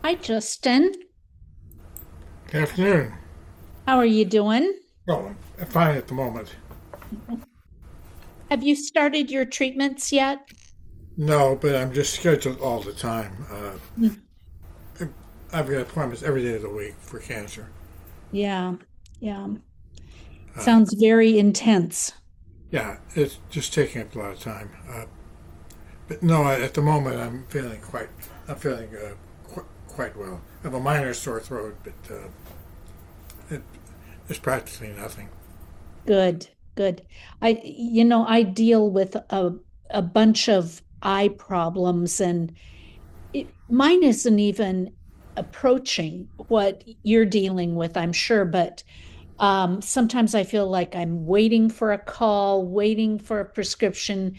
Hi, Justin. Good afternoon. How are you doing? Well, I'm fine at the moment. Have you started your treatments yet? No, but I'm just scheduled all the time. Mm. I've got appointments every day of the week for cancer. Yeah, yeah. Uh, Sounds very intense. yeah, it's just taking up a lot of time. But no, at the moment I'm feeling quite well. I have a minor sore throat, but it, it's practically nothing. Good, good. I deal with a bunch of eye problems, and mine isn't even approaching what you're dealing with, I'm sure, but sometimes I feel like I'm waiting for a call, waiting for a prescription,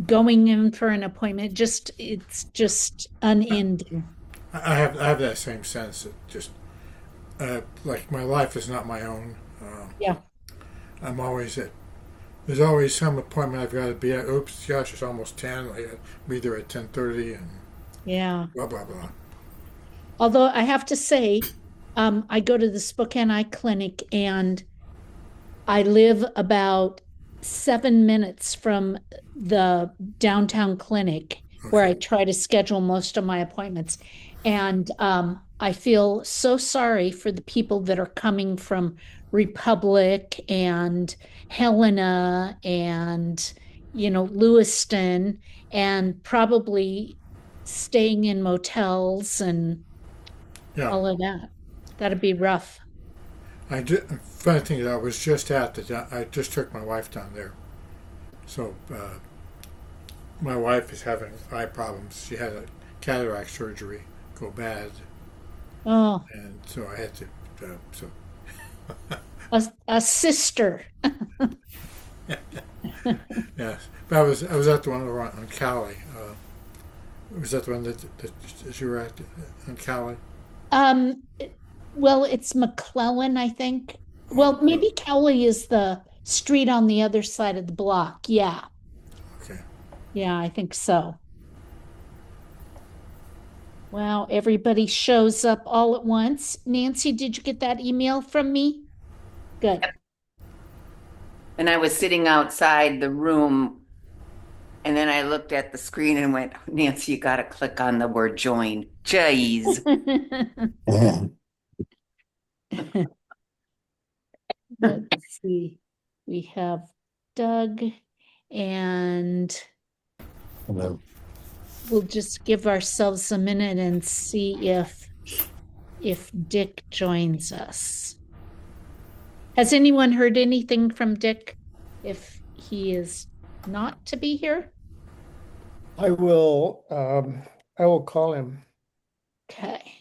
going in for an appointment. It's just unending. I have that same sense. It just like my life is not my own. Yeah, I'm always at There's always some appointment I've got to be at. Oops, gosh, it's almost 10. I'll be there at 10:30 and yeah. blah, blah, blah. Although I have to say, I go to the Spokane Eye Clinic and I live about 7 minutes from the downtown clinic where Okay. I try to schedule most of my appointments. And I feel so sorry for the people that are coming from Republic and Helena and, Lewiston and probably staying in motels and Yeah. all of that. That'd be rough. Funny thing is, I was just I just took my wife down there. So, my wife is having eye problems. She had a cataract surgery go bad. Oh, And so I had to, so, a sister. yes. But I was at the one over on Cali. Was that the one that you were at on Cali? Um, well, it's McClellan, I think. Oh, Well, maybe Cowley is the street on the other side of the block. Yeah. okay. Yeah, I think so. Wow, everybody shows up all at once. Nancy, did you get that email from me? Good. And I was sitting outside the room, and then I looked at the screen and went, Nancy, you got to click on the word join. Jeez. Let's see. We have Doug, and Hello. we'll just give ourselves a minute and see if Dick joins us. Has anyone heard anything from Dick if he is not to be here? I will um I will call him. Okay.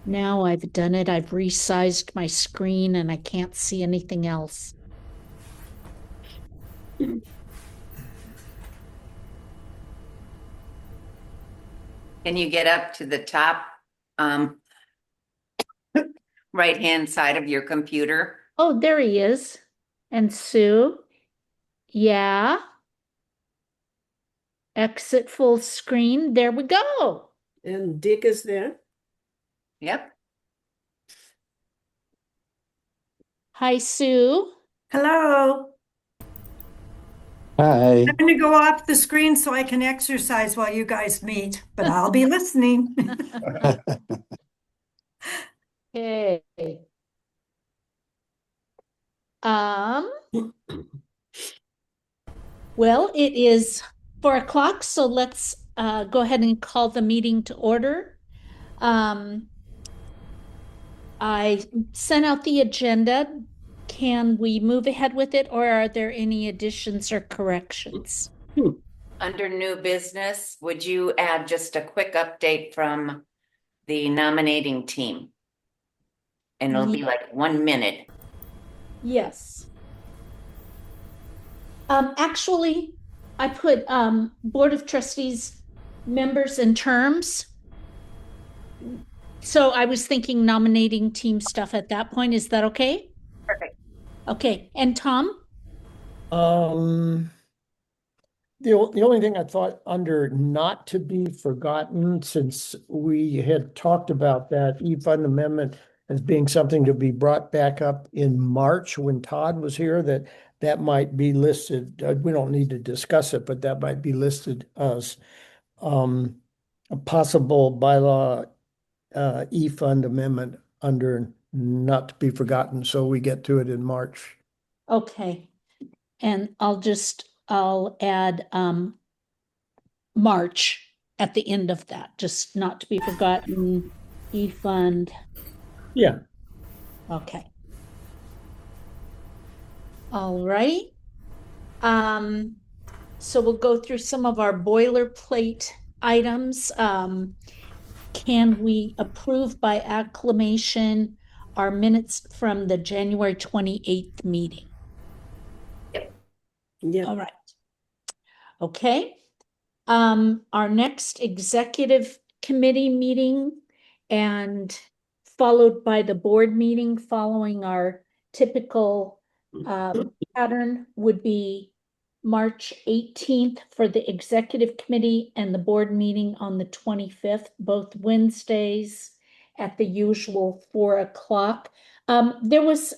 Now I've done it. I've resized my screen and I can't see anything else. Can you get up to the top um, right hand side of your computer? Oh, there he is. And Sue, yeah, exit full screen. There we go. And Dick is there. Yep. Hi, Sue. Hello. Hi. I'm going to go off the screen so I can exercise while you guys meet, but I'll be listening. Okay. Um, well, it is 4 o'clock, so let's go ahead and call the meeting to order. Um, I sent out the agenda. Can we move ahead with it, or are there any additions or corrections? Under new business, would you add just a quick update from the nominating team? And it'll be like 1 minute. Yes. Actually, I put Board of Trustees members and terms. So I was thinking nominating team stuff at that point. Is that okay? Perfect. Okay. And Tom? Um, the only thing I thought under not to be forgotten, since we had talked about that E-Fund amendment as being something to be brought back up in March when Todd was here, that might be listed. We don't need to discuss it, but that might be listed as a possible bylaw E-Fund amendment under not to be forgotten. So we get to it in March. Okay. And I'll add March at the end of that, just not to be forgotten, E-Fund. Yeah. Okay. All right. So we'll go through some of our boilerplate items. Can we approve by acclamation our minutes from the January 28th meeting? Yeah. All right. Okay. Our next executive committee meeting and followed by the board meeting following our typical pattern would be March 18th for the executive committee and the board meeting on the 25th, both Wednesdays at the usual 4 o'clock. There was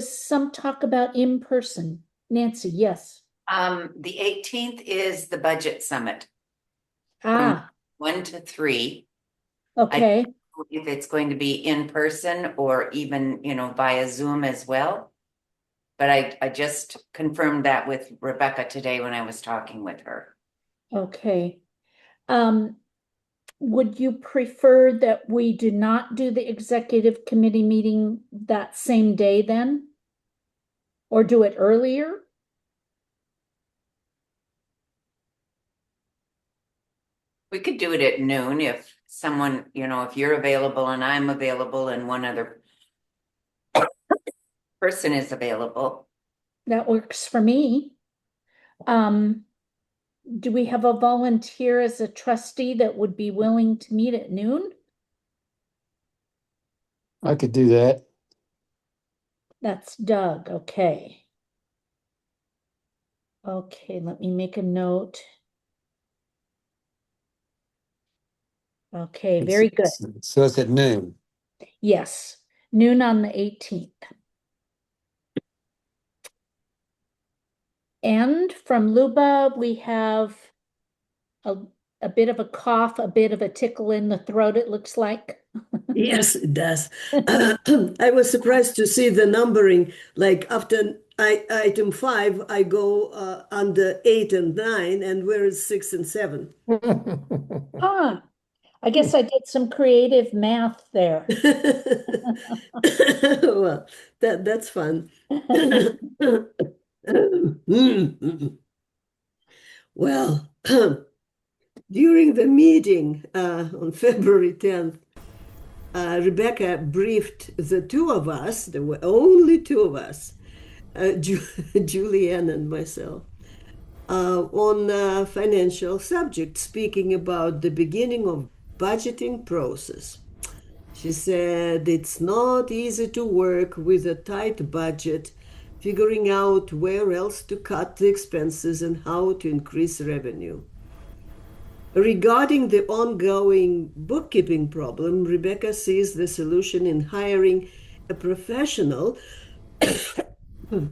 some talk about in person. Nancy, yes. The 18th is the budget summit from Ah, 1 to 3. okay. If it's going to be in person or even, via Zoom as well. But I just confirmed that with Rebecca today when I was talking with her. Okay. Would you prefer that we do not do the executive committee meeting that same day then? Or do it earlier? We could do it at noon if someone, if you're available and I'm available and one other person is available. That works for me. Do we have a volunteer as a trustee that would be willing to meet at noon? I could do that. That's Doug, okay. Okay, let me make a note. Okay, very good. So it's at noon. Yes, noon on the 18th. And from Luba, we have a bit of a cough, a bit of a tickle in the throat, it looks like. Yes, it does. I was surprised to see the numbering. Like after item 5, I go under 8 and 9, and where is 6 and 7? Ah, I guess I did some creative math there. Well, that's fun. Well, during the meeting on February 10th, Rebecca briefed the two of us, there were only two of us, Julianne and myself, on financial subjects, speaking about the beginning of budgeting process. She said it's not easy to work with a tight budget, figuring out where else to cut the expenses and how to increase revenue. Regarding the ongoing bookkeeping problem, Rebecca sees the solution in hiring a professional who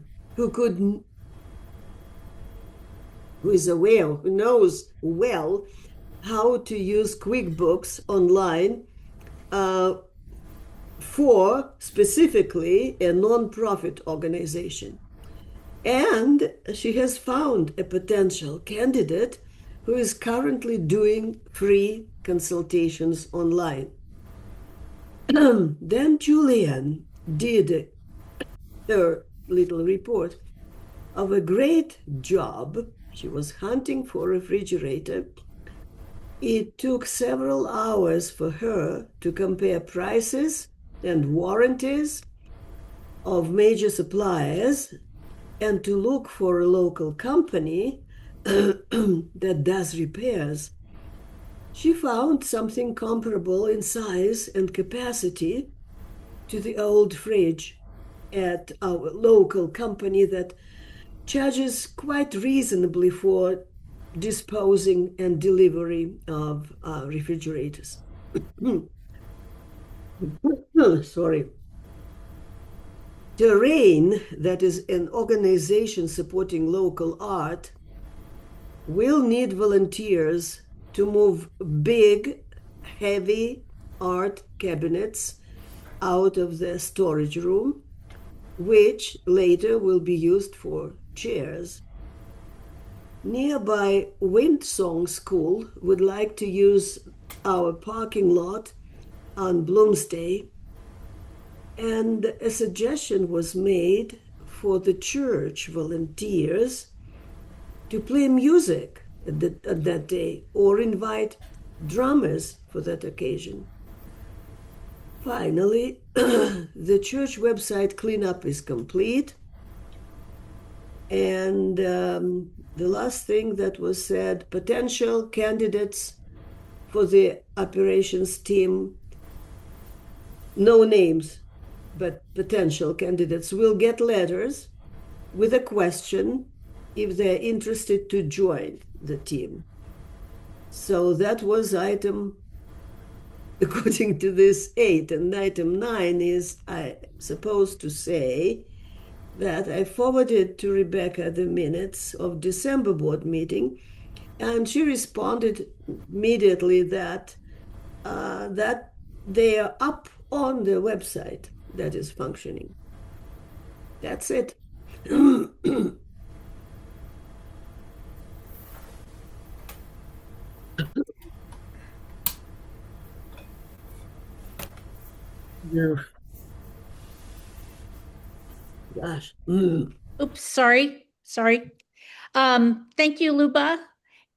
is aware, who knows well how to use QuickBooks online for specifically a nonprofit organization. And she has found a potential candidate who is currently doing free consultations online. Then Julian did her little report of a great job. She was hunting for a refrigerator. It took several hours for her to compare prices and warranties of major suppliers and to look for a local company that does repairs. She found something comparable in size and capacity to the old fridge at our local company that charges quite reasonably for disposing and delivery of refrigerators. Sorry. Terrain, that is an organization supporting local art, will need volunteers to move big, heavy art cabinets out of the storage room, which later will be used for chairs. Nearby Windsong School would like to use our parking lot on Bloomsday, and a suggestion was made for the church volunteers to play music at that day or invite drummers for that occasion. Finally, the church website cleanup is complete. And the last thing that was said, potential candidates for the operations team, no names, but potential candidates will get letters with a question if they're interested to join the team. So that was item, according to this 8, and item 9 is, I supposed to say, that I forwarded to Rebecca the minutes of December board meeting, and she responded immediately that that they are up on the website that is functioning. That's it. You, Gosh. Oops, sorry. Thank you, Luba.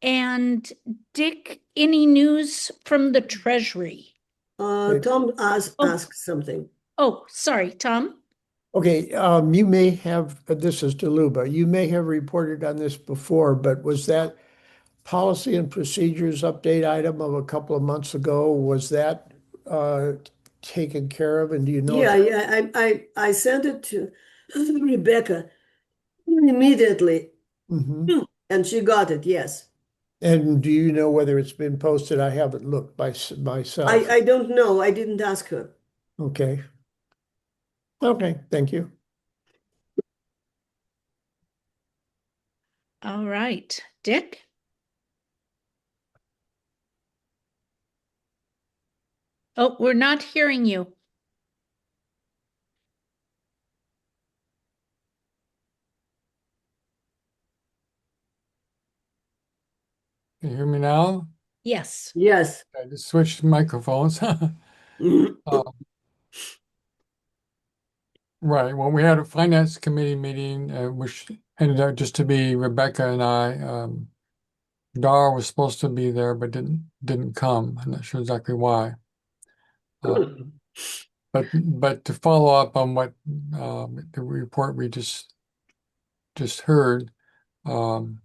And Dick, any news from the Treasury? Tom Oh. asked something. Oh, sorry, Tom. okay, you may have, this is Deluba, you may have reported on this before, but was that policy and procedures update item of a couple of months ago, was that taken care of? And do you know? I sent it to Rebecca immediately, Mhm. and she got it. Yes. And do you know whether it's been posted? I haven't looked myself. I don't know. I didn't ask her. Okay. Okay, thank you. All right, Dick. Oh, we're not hearing you. Can you hear me now? Yes. Yes. I just switched microphones. Right. Well, we had a finance committee meeting, which ended up just to be Rebecca and I. Dar was supposed to be there, but didn't come. I'm not sure exactly why. But to follow up on what the report we just heard, um,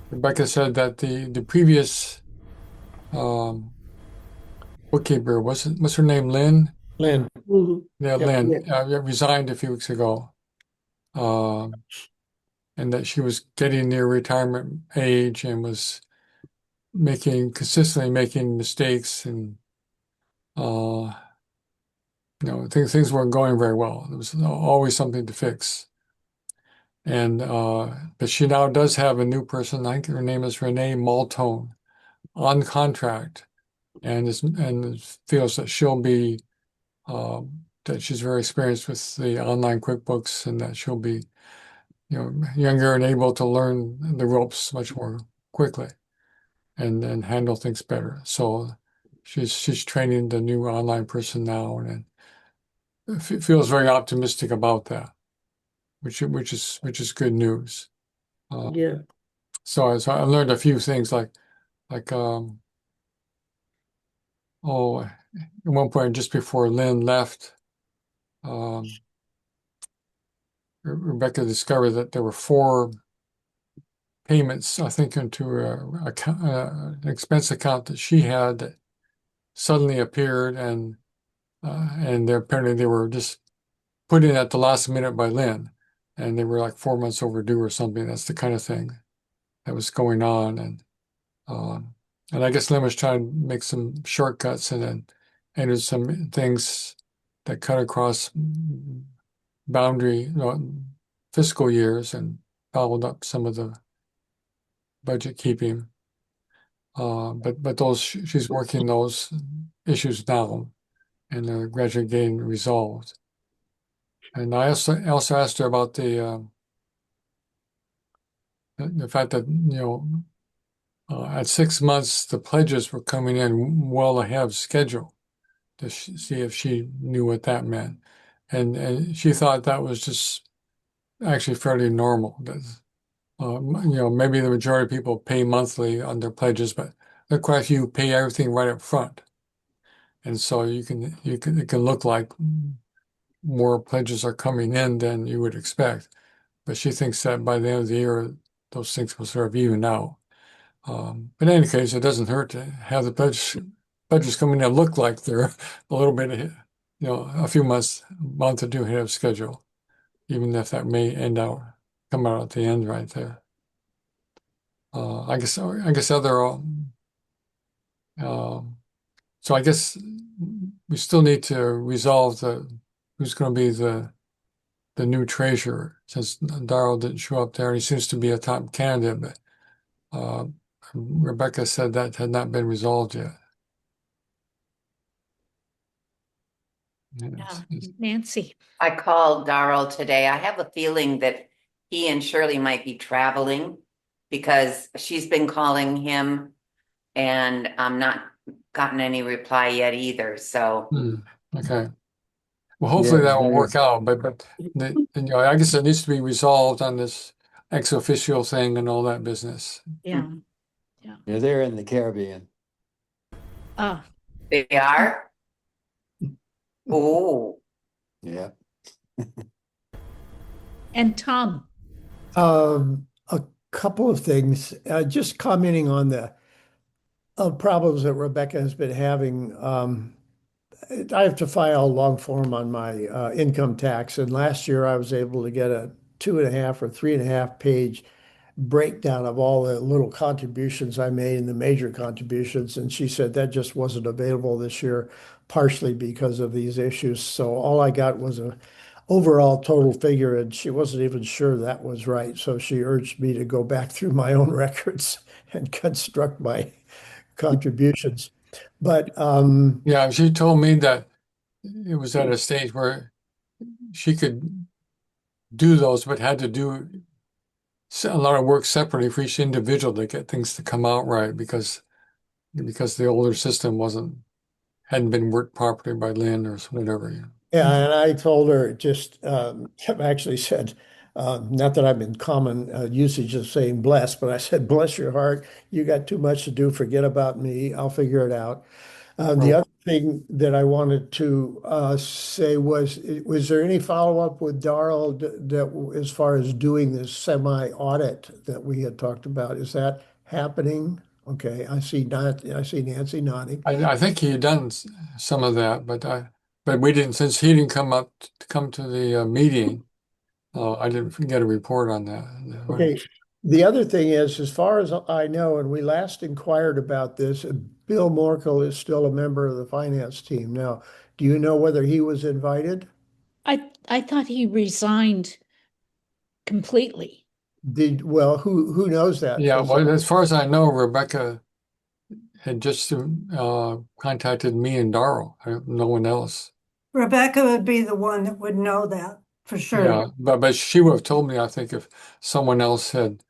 Rebecca said that the previous bookkeeper, what's her name, Lynn? Lynn. Yeah, Yep. Lynn, resigned a few weeks ago. And that she was getting near retirement age and was consistently making mistakes, and things weren't going very well. There was always something to fix. And but she now does have a new person. I think her name is Renee Maltone, on contract, and feels that she'll be that she's very experienced with the online QuickBooks, and that she'll be younger and able to learn the ropes much more quickly and handle things better. So she's training the new online person now, and feels very optimistic about that. which is good news. Uh, Yeah. so I learned a few things like oh, at one point just before Lynn left, um, Rebecca discovered that there were four payments, I think, into an expense account that she had that suddenly appeared, and apparently they were just put in at the last minute by Lynn, and they were like 4 months overdue or something. That's the kind of thing that was going on, um, and I guess Lynn was trying to make some shortcuts and then entered some things that cut across boundary, fiscal years and followed up some of the budget keeping. But those she's working those issues now, and they're gradually getting resolved. And I also asked her about the fact that at 6 months the pledges were coming in well ahead of schedule to see if she knew what that meant, and she thought that was just actually fairly normal. That maybe the majority of people pay monthly on their pledges, but there are quite a few who pay everything right up front. And so it can look like more pledges are coming in than you would expect. But she thinks that by the end of the year, those things will sort of even out. But in any case, it doesn't hurt to have the pledges coming in look like they're a little bit, a few month or two ahead of schedule, even if that may come out at the end right there. I guess other, so I guess we still need to resolve who's going to be the new treasurer, since Darrell didn't show up there. He seems to be a top candidate, but Rebecca said that had not been resolved yet. Yeah, Nancy. I called Darrell today. I have a feeling that he and Shirley might be traveling because she's been calling him and I'm not gotten any reply yet either. So Okay. Well, hopefully that will work out, but I guess it needs to be resolved on this ex officio thing and all that business. Yeah. Yeah, they're in the Caribbean. Ah, they are. Oh, Yeah. and Tom. A couple of things, just commenting on the problems that Rebecca has been having. I have to file a long form on my income tax, and last year I was able to get a 2.5 or 3.5 page breakdown of all the little contributions I made and the major contributions. And she said that just wasn't available this year, partially because of these issues. So all I got was a overall total figure, and she wasn't even sure that was right. So she urged me to go back through my own records and construct my contributions. But Yeah, she told me that it was at a stage where she could do those, but had to do a lot of work separately for each individual to get things to come out right because the older system hadn't been worked properly by Lynn or whatever. yeah, and I told her just actually said, not that I'm in common usage of saying bless, but I said, bless your heart, you got too much to do, forget about me, I'll figure it out. The Right. other thing that I wanted to say was there any follow-up with Darrell that as far as doing this semi-audit that we had talked about? Is that happening? Okay, I see Nancy nodding. I think he had done some of that, but we didn't, since he didn't come to the meeting. I didn't get a report on that. Okay. The other thing is, as far as I know, and we last inquired about this, Bill Morkel is still a member of the finance team. Now, do you know whether he was invited? I thought he resigned completely. Well, who knows that? Yeah, 'Cause, well, as far as I know, Rebecca had just contacted me and Darrell. No one else. Rebecca would be the one that would know that for sure. Yeah, but she would have told me, I think, if someone else had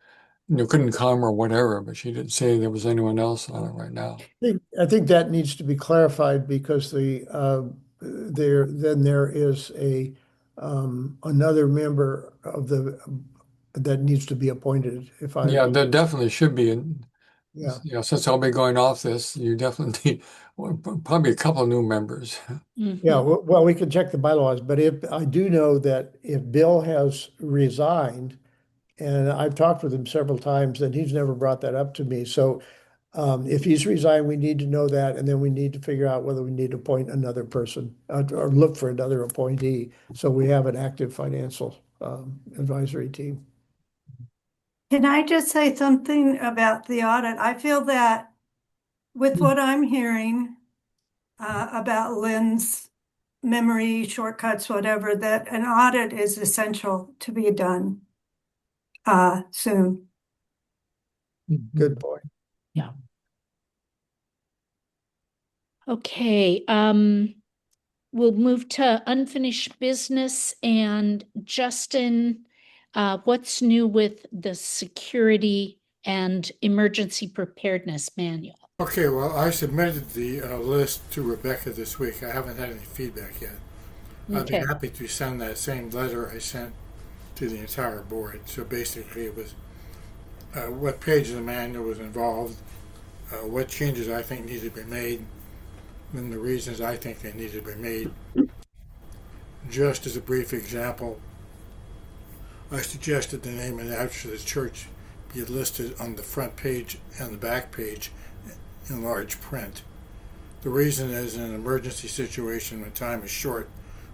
couldn't come or whatever, but she didn't say there was anyone else on it right now. I think that needs to be clarified because there is another member of that needs to be appointed, if I, Yeah, there definitely should be. And yeah. since I'll be going off this, you definitely need probably a couple of new members. Yeah, Mhm. well, we can check the bylaws, but if, I do know that if Bill has resigned, and I've talked with him several times, and he's never brought that up to me, so if he's resigned, we need to know that, and then we need to figure out whether we need to appoint another person, or look for another appointee, so we have an active financial, advisory team. Can I just say something about the audit? I feel that with what I'm hearing about Lynn's memory shortcuts, whatever, that an audit is essential to be done soon. Good point. Yeah. Okay, we'll move to unfinished business and Justin, what's new with the security and emergency preparedness manual? Okay, well, I submitted the list to Rebecca this week. I haven't had any feedback yet. I'd be Okay, happy to send that same letter I sent to the entire board. So basically, it was what page of the manual was involved, what changes I think need to be made, and the reasons I think they need to be made. Just as a brief example, I suggested the name and address of the church be listed on the front page and the back page in large print. The reason is, in an emergency situation when time is short,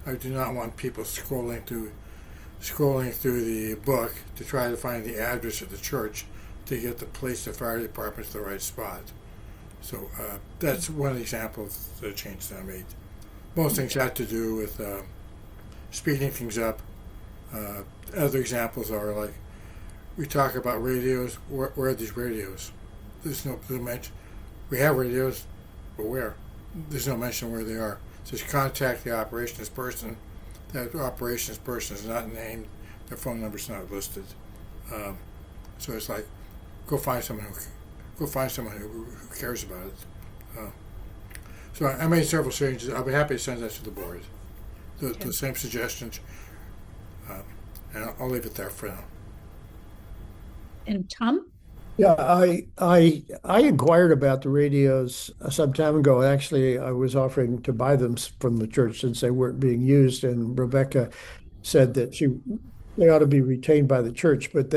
I do not want people scrolling through the book to try to find the address of the church to get the police, the fire department to the right spot. So that's one example of the change that I made. Most things had to do with speeding things up. Other examples are like, we talk about radios. Where are these radios? There's no mention. We have radios, but where? There's no mention where they are. It says contact the operations person. That operations person is not named. Their phone number's not listed. So it's like, go find someone who cares about it. So I made several changes. I'll be happy to send that to the board. The same suggestions, and I'll leave it there for now. and Tom? Yeah, I inquired about the radios some time ago. Actually, I was offering to buy them from the church since they weren't being used, and Rebecca said that they ought to be retained by the church, but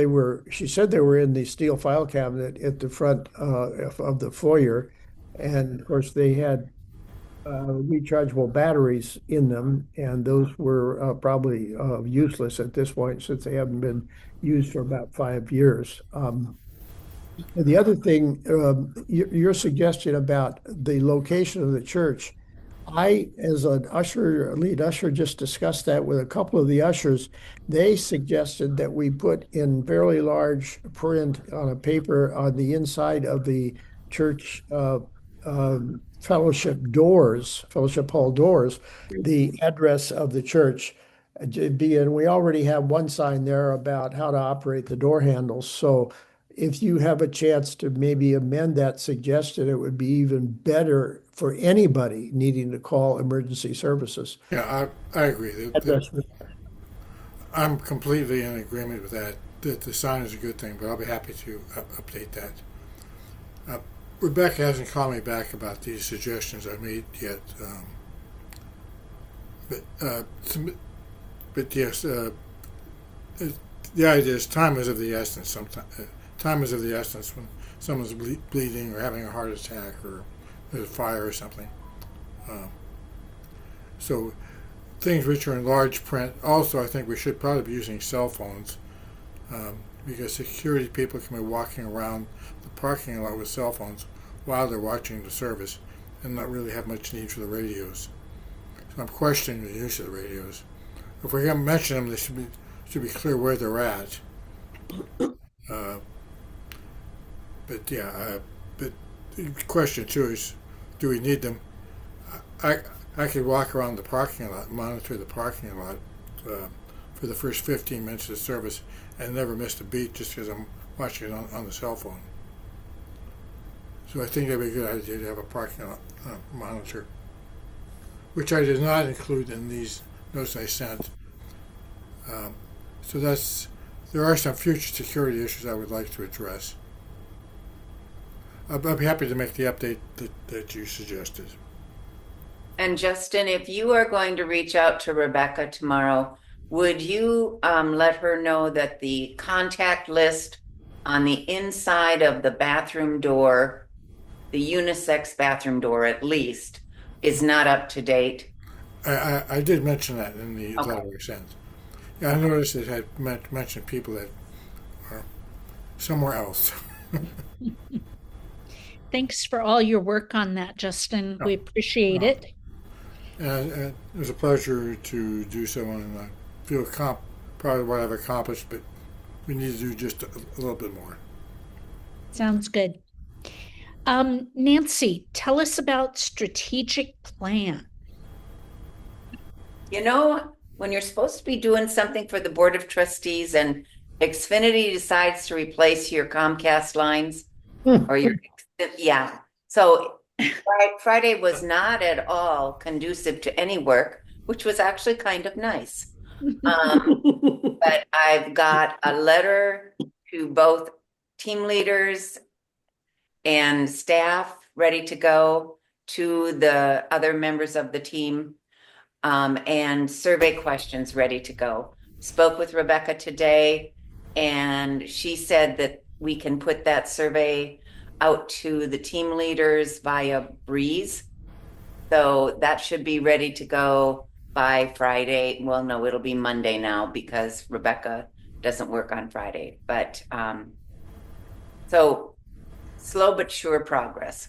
she said they were in the steel file cabinet at the front of the foyer, and of course they had rechargeable batteries in them, and those were probably useless at this point since they haven't been used for about 5 years. And the other thing, your suggestion about the location of the church, I, as an usher, lead usher, just discussed that with a couple of the ushers. They suggested that we put in fairly large print on a paper on the inside of the church fellowship hall doors, the address of the church. And we already have one sign there about how to operate the door handles. So if you have a chance to maybe amend that suggestion, it would be even better for anybody needing to call emergency services. Yeah, I agree. Address. I'm completely in agreement with that. That the sign is a good thing, but I'll be happy to update that. Rebecca hasn't called me back about these suggestions I made yet, but yes, the idea is time is of the essence. Sometimes time is of the essence when someone's bleeding or having a heart attack or there's a fire or something. So things which are in large print. Also, I think we should probably be using cell phones because security people can be walking around the parking lot with cell phones while they're watching the service and not really have much need for the radios. So I'm questioning the use of the radios. If we're going to mention them, they should be clear where they're at. But yeah, but the question too is, do we need them? I could walk around the parking lot, monitor the parking lot for the first 15 minutes of the service, and never missed a beat just because I'm watching it on the cell phone. So I think that'd be a good idea to have a parking lot monitor, which I did not include in these notes I sent. So there are some future security issues I would like to address. I'd be happy to make the update that you suggested. And Justin, if you are going to reach out to Rebecca tomorrow, would you let her know that the contact list on the inside of the bathroom door, the unisex bathroom door at least, is not up to date? I did mention that in the Okay. letter I sent. Yeah, I noticed it had mentioned people that are somewhere else. Thanks for all your work on that, Justin. No, We appreciate no. it. And it was a pleasure to do so, and I feel proud of what I've accomplished, but we need to do just a little bit more. Sounds good. Nancy, tell us about strategic plan. You know, when you're supposed to be doing something for the Board of Trustees and Xfinity decides to replace your Comcast lines or your, yeah. So Friday was not at all conducive to any work, which was actually kind of nice. But I've got a letter to both team leaders and staff ready to go, to the other members of the team, and survey questions ready to go. Spoke with Rebecca today, and she said that we can put that survey out to the team leaders via Breeze. So that should be ready to go by Friday. Well, no, it'll be Monday now because Rebecca doesn't work on Friday. But so slow but sure progress.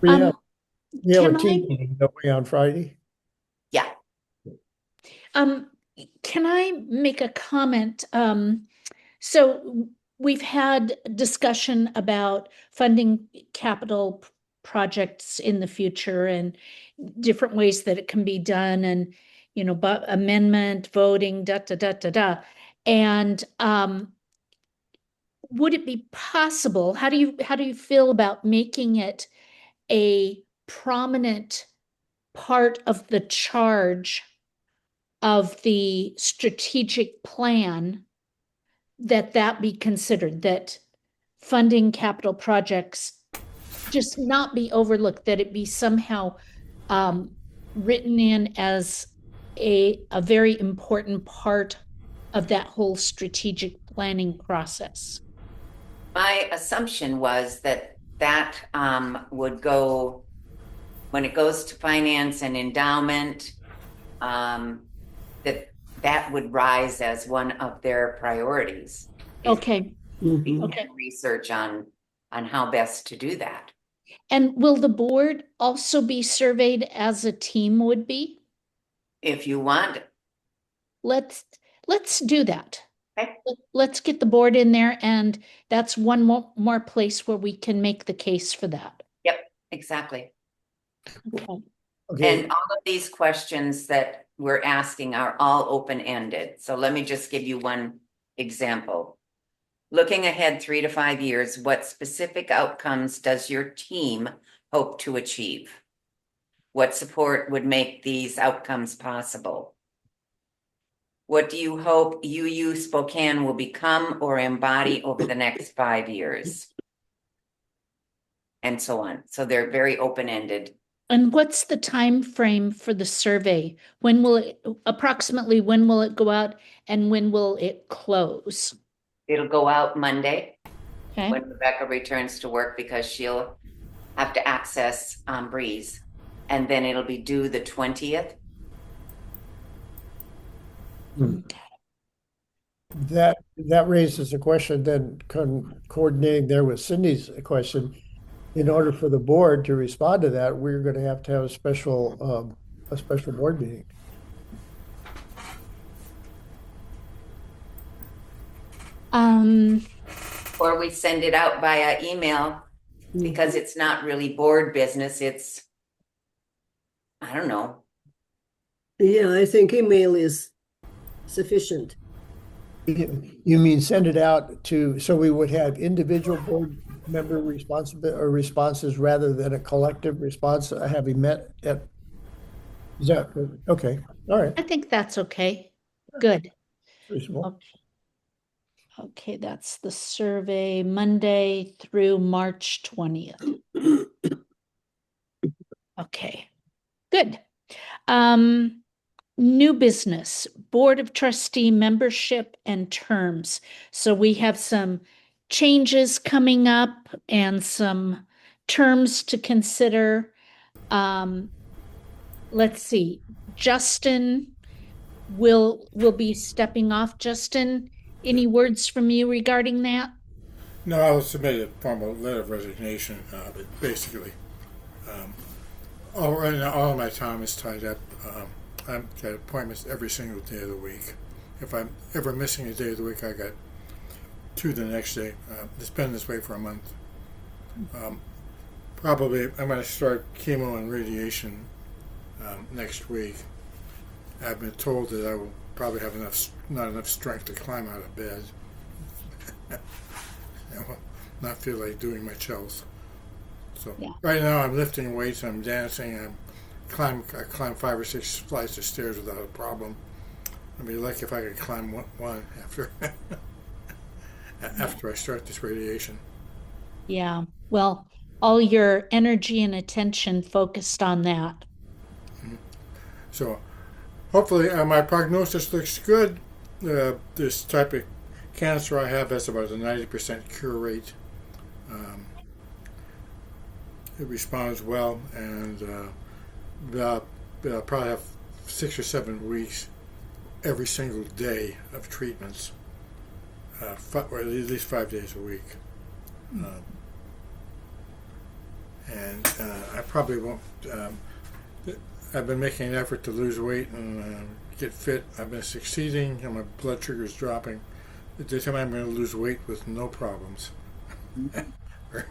We have, Um, we have a can team I- meeting, don't we, on Friday? Yeah. Can I make a comment? So we've had discussion about funding capital projects in the future and different ways that it can be done, and but amendment, voting, da da da da da. And would it be possible? How do you feel about making it a prominent part of the charge of the strategic plan, that be considered, that funding capital projects just not be overlooked, that it be somehow written in as a very important part of that whole strategic planning process? My assumption was that would go, when it goes to finance and endowment, that would rise as one of their priorities. Okay, Mhm. okay. Research on how best to do that. And will the board also be surveyed as a team would be? If you want, Let's do that. okay, Let's get the board in there, and that's one more place where we can make the case for that. yep, exactly. Okay. Okay, And all of these questions that we're asking are all open-ended. So let me just give you one example. Looking ahead 3 to 5 years, what specific outcomes does your team hope to achieve? What support would make these outcomes possible? What do you hope UU Spokane will become or embody over the next 5 years? And so on. So they're very open-ended. And what's the time frame for the survey? Approximately when will it go out, and when will it close? It'll go out Monday Okay. when Rebecca returns to work, because she'll have to access Breeze. And then it'll be due the 20th. that raises a question then, coordinating there with Cindy's question. In order for the board to respond to that, we're gonna have to have a special board meeting. Or we send it out via email, because it's not really board business. It's, I don't know. Yeah, I think email is sufficient. You mean send it out so we would have individual board member responses rather than a collective response, having met at, is that, okay, all right. I think that's okay. Good. Reasonable. Okay, that's the survey Monday through March 20th. Okay, good. New business, Board of Trustee membership and terms. So we have some changes coming up and some terms to consider. Let's see, Justin will be stepping off. Justin, any words from you regarding that? No, I'll submit a formal letter of resignation, but basically, right now, all of my time is tied up. I've got appointments every single day of the week. If I'm ever missing a day of the week, I got two the next day. It's been this way for a month. Probably, I'm going to start chemo and radiation next week. I've been told that I will probably have not enough strength to climb out of bed. I will not feel like doing much else. So Yeah. right now I'm lifting weights, I'm dancing, I climb 5 or 6 flights of stairs without a problem. I'd be lucky if I could climb one after after I start this radiation. Yeah, well, all your energy and attention focused on that. So hopefully my prognosis looks good. This type of cancer I have has about a 90% cure rate. It responds well, and I'll probably have 6 or 7 weeks every single day of treatments, or at least 5 days a week. And I probably won't. I've been making an effort to lose weight and get fit. I've been succeeding, and my blood sugar is dropping. At the time, I'm going to lose weight with no problems, very,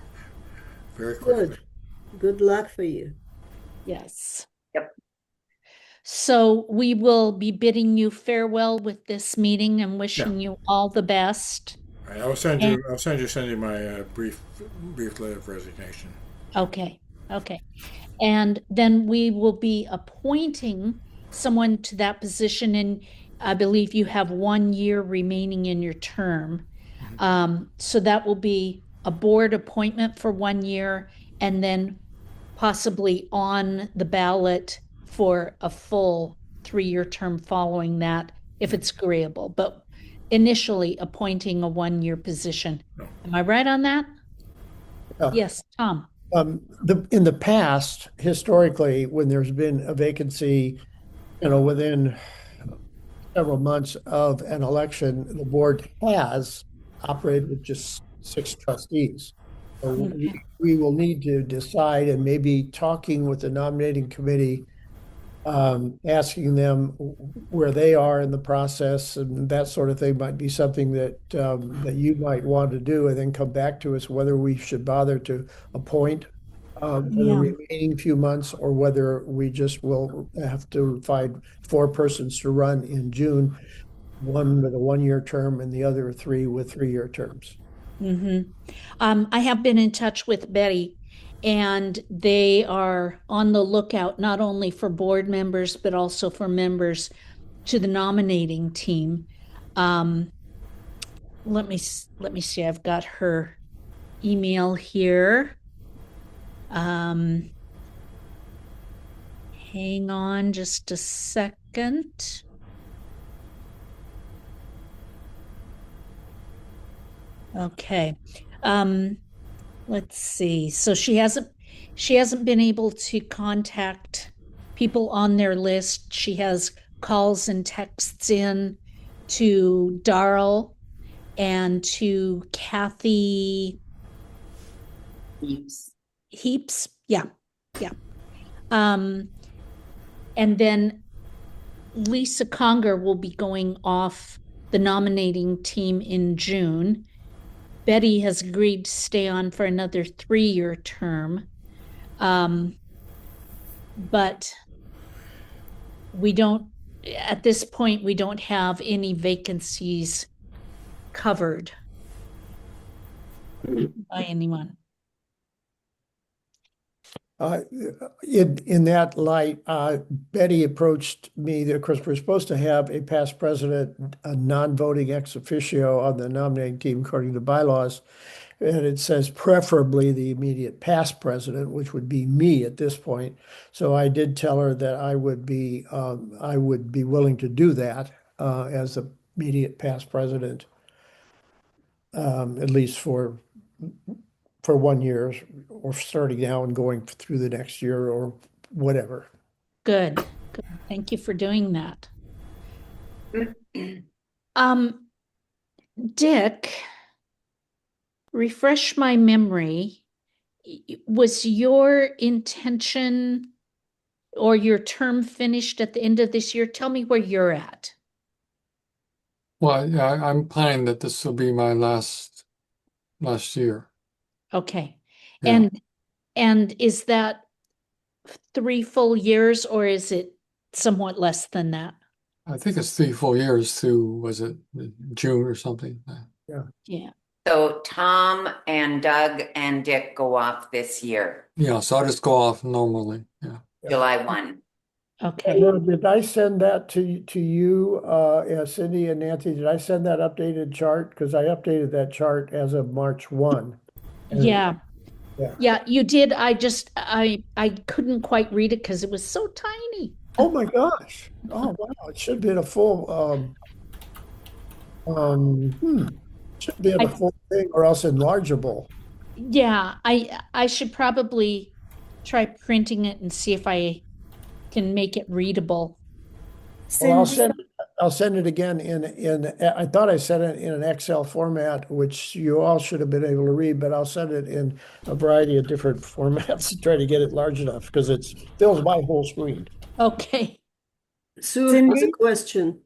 very quickly. Good. Good luck for you. Yes. Yep. So we will be bidding you farewell with this meeting and wishing you all the best. All right, I'll send And- you. I'll send you Cindy my brief letter of resignation. Okay, okay. And then we will be appointing someone to that position, and I believe you have 1 year remaining in your term. So that will be a board appointment for 1 year, and then possibly on the ballot for a full 3-year term following that, if it's agreeable. But initially appointing a 1 year position. Am I right on that? Yeah. Yes, Tom. In the past, historically, when there's been a vacancy, within several months of an election, the board has operated with just 6 trustees. So we will need to decide, and maybe talking with the nominating committee, asking them where they are in the process, and that sort of thing might be something that you might want to do, and then come back to us whether we should bother to appoint for the Yeah. remaining few months, or whether we just will have to find 4 persons to run in June, one with a 1 year term and the other 3 with 3-year terms. I have been in touch with Betty, and they are on the lookout not only for board members, but also for members to the nominating team. Let me see. I've got her email here. Hang on just a second. Okay. Let's see. So she hasn't been able to contact people on their list. She has calls and texts in to Darrell and to Kathy Heaps. Yeah. Yeah. And then Lisa Conger will be going off the nominating team in June. Betty has agreed to stay on for another 3-year term. But at this point, we don't have any vacancies covered by anyone. Uh, in that light, Betty approached me. Of course, we're supposed to have a past president, a non-voting ex officio on the nominating team according to bylaws. And it says preferably the immediate past president, which would be me at this point. So I did tell her that I would be willing to do that as the immediate past president, at least for 1 year, or starting now and going through the next year or whatever. Good. Good. Thank you for doing that. Um, Dick, refresh my memory. Was your intention or your term finished at the end of this year? Tell me where you're at. Well, yeah, I'm planning that this will be my last year. Okay. Yeah. And is that 3 full years or is it somewhat less than that? I think it's 3 full years through, was it June or something? Yeah. So Tom and Doug and Dick go off this year, Yeah, so I'll just go off normally. Yeah. July 1. Okay. Now, did I send that to you, Cindy and Nancy? Did I send that updated chart? Because I updated that chart as of March 1. Yeah. Yeah. Yeah, you did. I couldn't quite read it because it was so tiny. Oh my gosh. Oh wow. It should be in a full should be in a I full thing or else enlargeable. Yeah, I should probably try printing it and see if I can make it readable. Well, Cindy, I'll send it again I thought I sent it in an Excel format, which you all should have been able to read, but I'll send it in a variety of different formats to try to get it large enough because it fills my whole screen. Okay. Sue has a Cindy? question.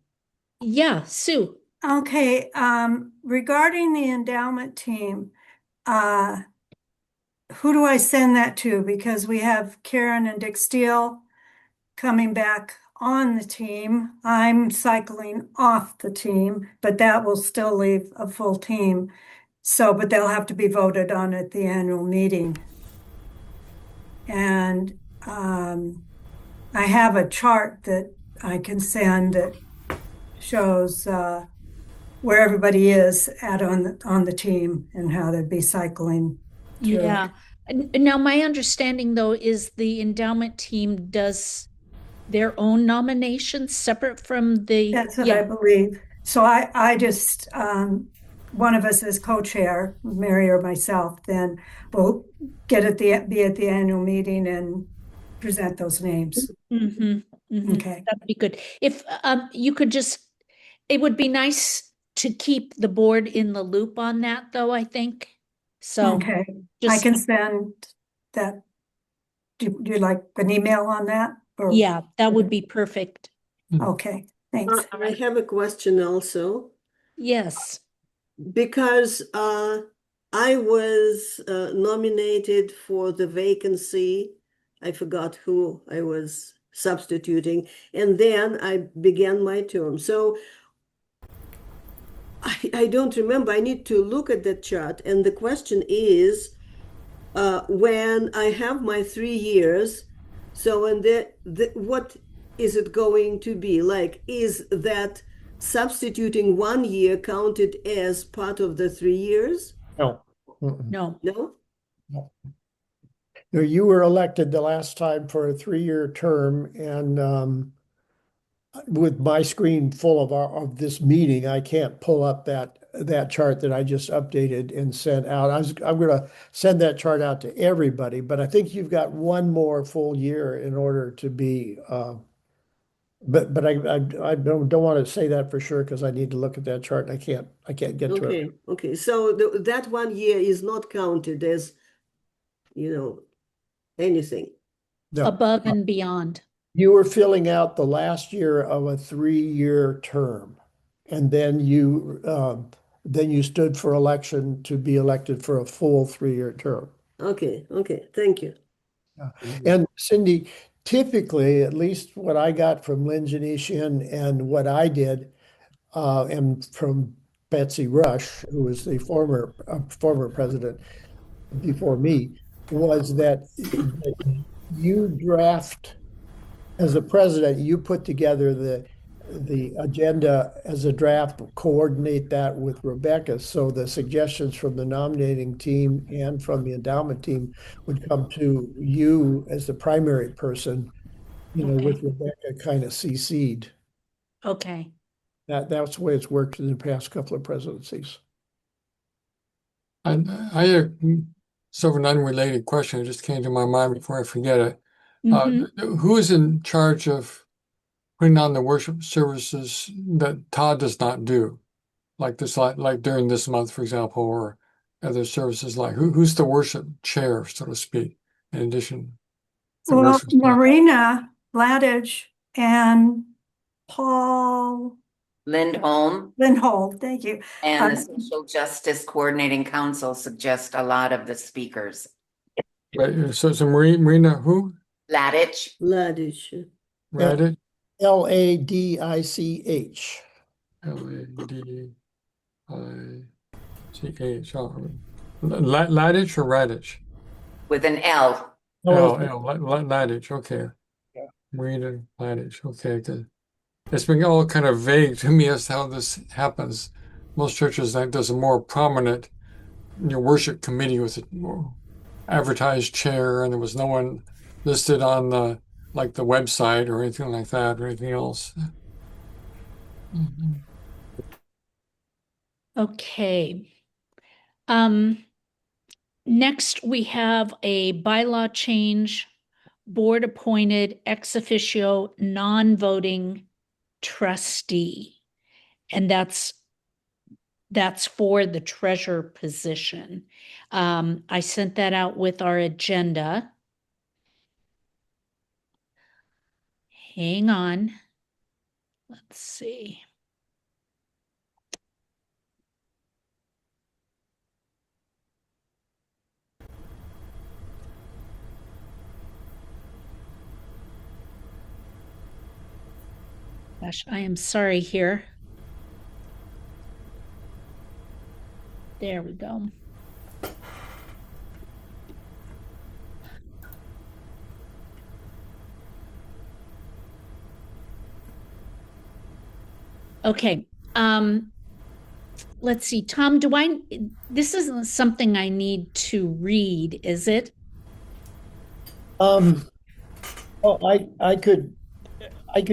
Yeah, Sue. Okay, regarding the endowment team, uh, who do I send that to? Because we have Karen and Dick Steele coming back on the team. I'm cycling off the team, but that will still leave a full team. So, but they'll have to be voted on at the annual meeting. And I have a chart that I can send that shows where everybody is at on the team and how they'd be cycling through. Yeah. Now, my understanding though is the endowment team does their own nominations separate from the, That's what I believe. So I just, one of us is co-chair, Mary or myself, then we'll be at the annual meeting and present those names. Mhm, mhm. Okay. That'd be good. If you could just, it would be nice to keep the board in the loop on that though, I think. So Okay. I just, can send that. Do you like an email on that? Or, yeah, that would be perfect. okay, thanks. I have a question also. Yes. Because I was nominated for the vacancy. I forgot who I was substituting, and then I began my term. So I don't remember. I need to look at that chart. And the question is, when I have my 3 years, so and what is it going to be like? Is that substituting 1 year counted as part of the 3 years? No. Mm-mm. No. No? No. No, you were elected the last time for a 3 year term, and with my screen full of this meeting, I can't pull up that chart that I just updated and sent out. I'm going to send that chart out to everybody, but I think you've got one more full year in order to be. But I don't want to say that for sure because I need to look at that chart and I can't get to it. Okay. So that 1 year is not counted as, anything. No, Above and beyond. you were filling out the last year of a 3 year term, and then you stood for election to be elected for a full 3 year term. Okay. Thank you. And Cindy, typically, at least what I got from Lynn Janetian and what I did, and from Betsy Rush, who was the former president before me, was that you draft, as the president, you put together the agenda as a draft, coordinate that with Rebecca. So the suggestions from the nominating team and from the endowment team would come to you as the primary person, with Okay. Rebecca kind of CC'd. Okay. That's the way it's worked in the past couple of presidencies. I had sort of an unrelated question. It just came to my mind before I forget it. Hmm. Who is in charge of putting on the worship services that Todd does not do? Like during this month, for example, or other services like who's the worship chair, so to speak, in addition to Well, worship staff? Marina Ladage and Paul Lindholm Lindholm, thank you. and Uh, the Social Justice Coordinating Council suggest a lot of the speakers. Right, so Marina who? Ladich, Ladish. Radich? Ladich. Ladich. Oh, Ladich or Radich? with an L. Ladich. Okay. Yeah. Marina Ladich. Okay, good. It's been all kind of vague to me as to how this happens. Most churches, like, there's a more prominent worship committee with a more advertised chair, and there was no one listed on the website or anything like that or anything else. Mhm. Okay. Next, we have a bylaw change, board appointed ex officio non-voting trustee. And that's for the treasurer position. I sent that out with our agenda. Hang on. Let's see. Gosh, I am sorry here. There we go. Okay. Let's see, Tom, this isn't something I need to read, is it? Um, oh, I could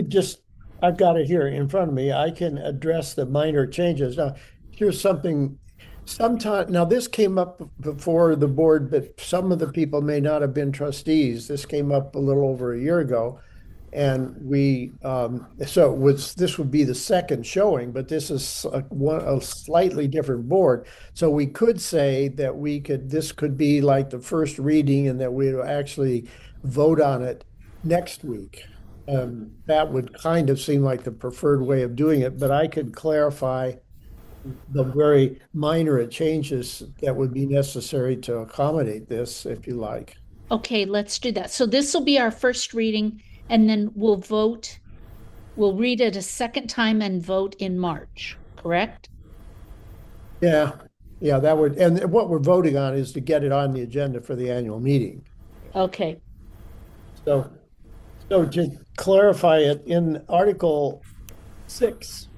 just, I've got it here in front of me. I can address the minor changes. Now, here's something, sometime, now this came up before the board, but some of the people may not have been trustees. This came up a little over a year ago. And so this would be the second showing, but this is a slightly different board. So we could say that this could be like the first reading and that we would actually vote on it next week. That would kind of seem like the preferred way of doing it, but I could clarify the very minor changes that would be necessary to accommodate this, if you like. Okay, let's do that. So this will be our first reading, and then we'll vote. We'll read it a second time and vote in March, correct? Yeah, yeah, that would, and what we're voting on is to get it on the agenda for the annual meeting. Okay. So, so to clarify it, in Article 6,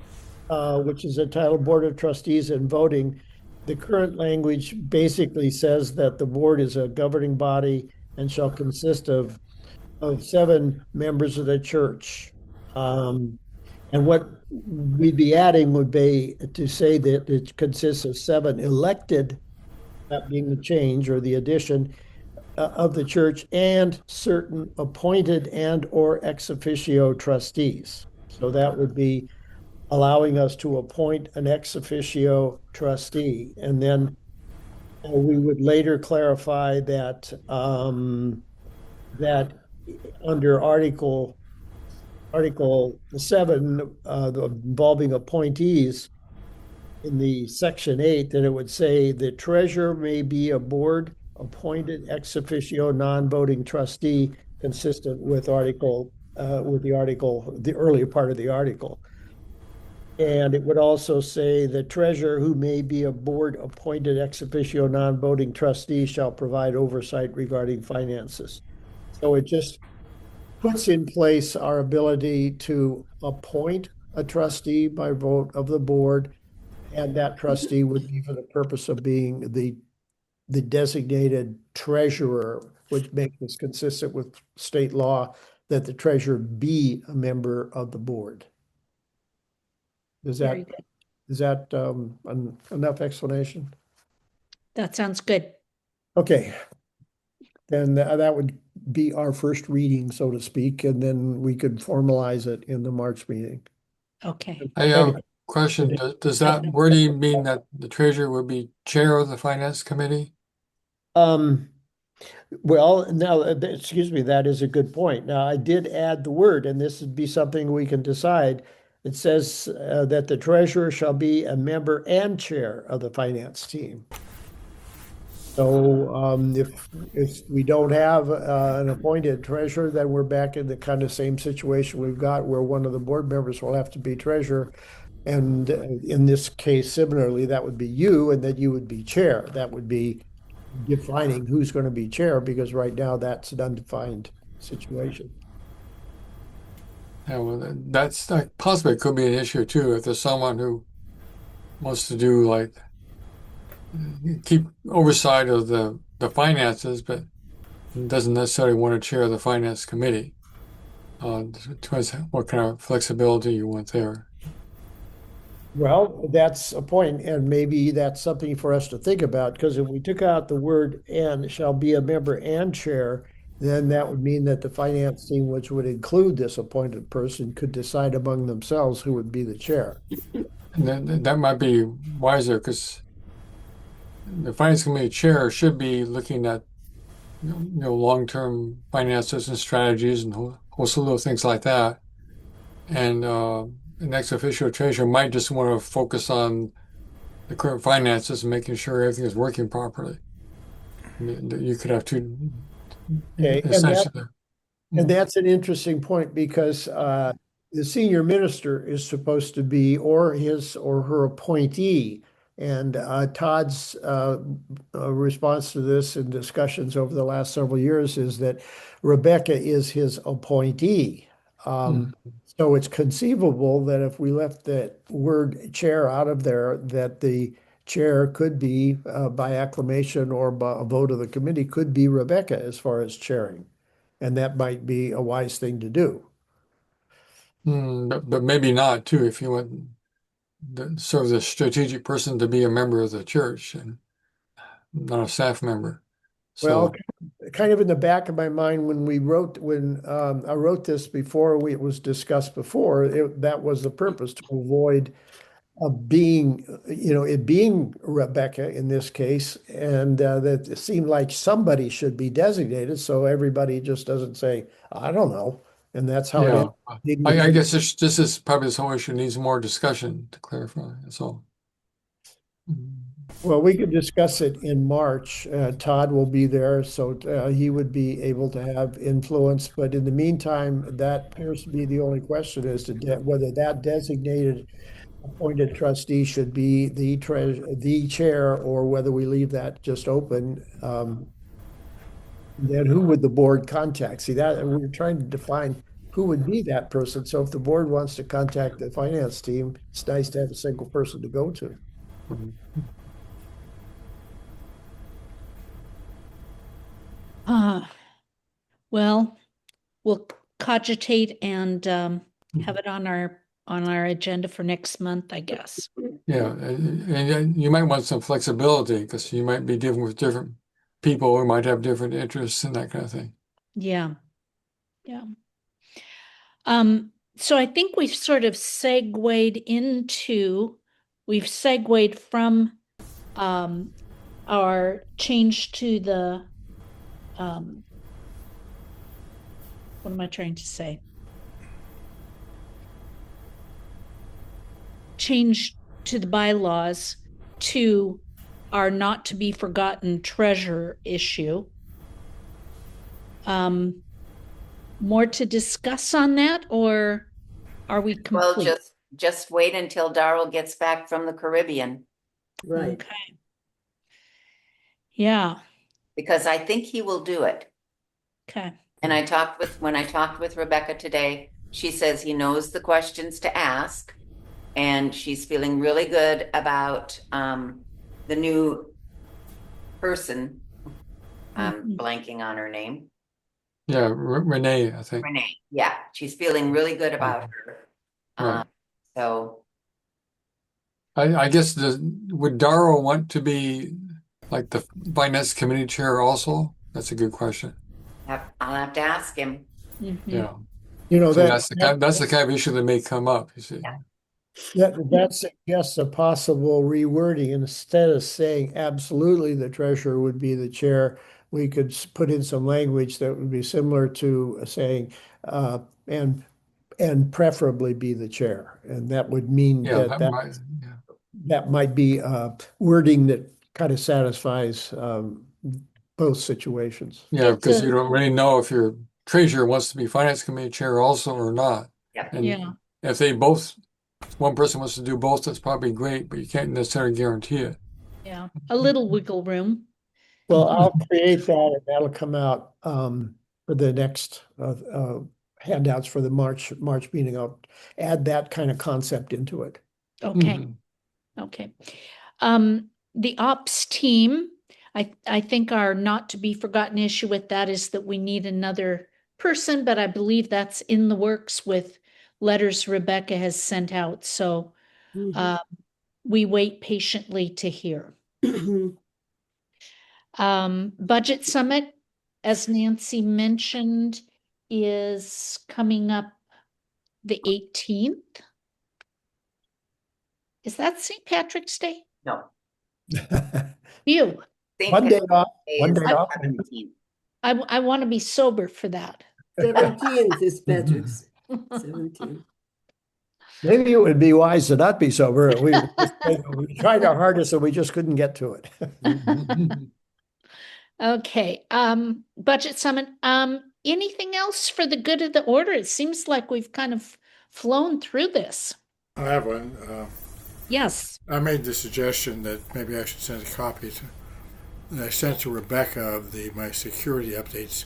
which is entitled Board of Trustees and Voting, the current language basically says that the board is a governing body and shall consist of 7 members of the church. And what we'd be adding would be to say that it consists of 7 elected, that being the change or the addition, of the church, and certain appointed and or ex officio trustees. So that would be allowing us to appoint an ex officio trustee. And then we would later clarify that under Article 7, involving appointees, in the Section 8, that it would say the treasurer may be a board appointed ex officio non-voting trustee consistent with the earlier part of the article. And it would also say the treasurer who may be a board appointed ex officio non-voting trustee shall provide oversight regarding finances. So it just puts in place our ability to appoint a trustee by vote of the board. And that trustee would be for the purpose of being the designated treasurer, which makes this consistent with state law that the treasurer be a member of the board. Is Very that good. is that enough explanation? That sounds good. Okay, then that would be our first reading, so to speak, and then we could formalize it in the March meeting. Okay. I have Anyway, a question. Does that wording mean that the treasurer would be chair of the finance committee? um, well, now, excuse me, that is a good point. Now, I did add the word, and this would be something we can decide. It says that the treasurer shall be a member and chair of the finance team. So if we don't have an appointed treasurer, then we're back in the kind of same situation we've got where one of the board members will have to be treasurer. And in this case, similarly, that would be you, and then you would be chair. That would be defining who's going to be chair, because right now that's an undefined situation. Yeah, well, that's like possibly could be an issue too if there's someone who wants to do like keep oversight of the finances, but doesn't necessarily want to chair the finance committee. Depends what kind of flexibility you want there. Well, that's a point, and maybe that's something for us to think about, because if we took out the word and shall be a member and chair, then that would mean that the finance team, which would include this appointed person, could decide among themselves who would be the chair. And that might be wiser because the finance committee chair should be looking at long-term finances and strategies and a whole slew of things like that. And an ex officio treasurer might just want to focus on the current finances and making sure everything is working properly. I mean, you could have two Okay, essentially. and that's an interesting point, because the senior minister is supposed to be or his or her appointee. And Todd's response to this in discussions over the last several years is that Rebecca is his appointee. Mm. So it's conceivable that if we left that word chair out of there, that the chair could be by acclamation or by a vote of the committee could be Rebecca as far as chairing. And that might be a wise thing to do. But maybe not too if you want serve as a strategic person to be a member of the church and not a staff member. Well, So kind of in the back of my mind when I wrote this before it was discussed before, that was the purpose, to avoid being, it being Rebecca in this case, and that it seemed like somebody should be designated, so everybody just doesn't say, I don't know, and that's how it yeah, ends being the I guess this is probably this whole issue needs more discussion to clarify. That's all. Well, we could discuss it in March. Todd will be there, so he would be able to have influence. But in the meantime, that appears to be the only question, as to whether that designated appointed trustee should be the chair, or whether we leave that just open. Then who would the board contact? See, that we're trying to define who would be that person. So if the board wants to contact the finance team, it's nice to have a single person to go to. Uh, well, we'll cogitate and have it on our agenda for next month, I guess. Yeah, and you might want some flexibility because you might be dealing with different people who might have different interests and that kind of thing. Yeah. Yeah. So I think we've sort of we've segued from our change to the what am I trying to say? Change to the bylaws to our not to be forgotten treasure issue. More to discuss on that, or are we Well, complete? just wait until Darrell gets back from the Caribbean, Right. Okay. Yeah. because I think he will do it. Okay. And when I talked with Rebecca today, she says he knows the questions to ask. And she's feeling really good about the new person. I'm Mhm. blanking on her name. Yeah, Renee, I think. Renee. Yeah, she's feeling really good about her. Right. So I guess would Darrow want to be like the finance committee chair also? That's a good question. I'll have to ask him. Mhm. Yeah. You know, See, that, that's the kind of issue that may come up, you see. that suggests a possible rewording. Instead of saying absolutely the treasurer would be the chair, we could put in some language that would be similar to saying, uh, and preferably be the chair. And that would mean Yeah, that that might, yeah. that might be wording that kind of satisfies both situations. Yeah, It's because a, you don't really know if your treasurer wants to be finance committee chair also or not. Yeah. And yeah. if one person wants to do both, that's probably great, but you can't necessarily guarantee it. Yeah. A little wiggle room. Well, I'll create that and that'll come out for the next handouts for the March meeting. I'll add that kind of concept into it. Okay. Mhm. Okay. The ops team, I think our not to be forgotten issue with that is that we need another person, but I believe that's in the works with letters Rebecca has sent out. So Mhm. we wait patiently to hear. Budget summit, as Nancy mentioned, is coming up the 18th. Is that St. Patrick's Day? No. You. St. One day Patrick's off, Day one is day off. 17th. I want to be sober for that. 17th is Patrick's. 17th. Maybe it would be wise to not be sober. We tried our hardest and we just couldn't get to it. Okay, budget summit. Anything else for the good of the order? It seems like we've kind of flown through this. I have one. Yes. I made the suggestion that maybe I should send a copy to, and I sent to Rebecca of my security updates.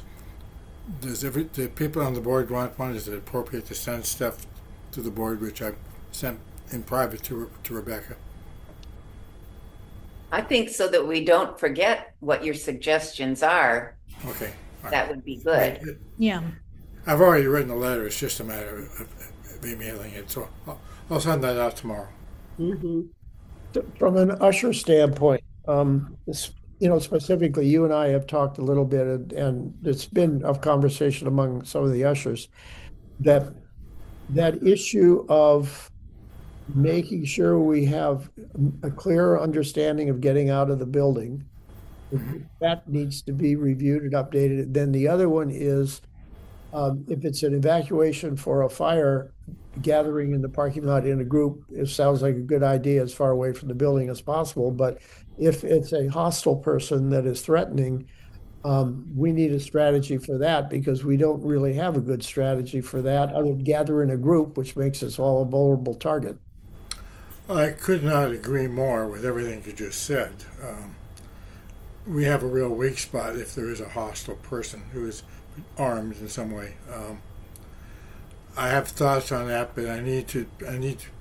The people on the board want one? Is it appropriate to send stuff to the board, which I sent in private to Rebecca? I think so that we don't forget what your suggestions are. Okay. All right. That would be good. Yeah. I've already written a letter. It's just a matter of emailing it. So I'll send that out tomorrow. Mhm. From an usher standpoint, specifically, you and I have talked a little bit, and it's been a conversation among some of the ushers that issue of making sure we have a clear understanding of getting out of the building. That needs to be reviewed and updated. Then the other one is if it's an evacuation for a fire, gathering in the parking lot in a group, it sounds like a good idea as far away from the building as possible. But if it's a hostile person that is threatening, we need a strategy for that because we don't really have a good strategy for that other than gather in a group, which makes us all a vulnerable target. I could not agree more with everything you just said. We have a real weak spot if there is a hostile person who is armed in some way. I have thoughts on that, but I need to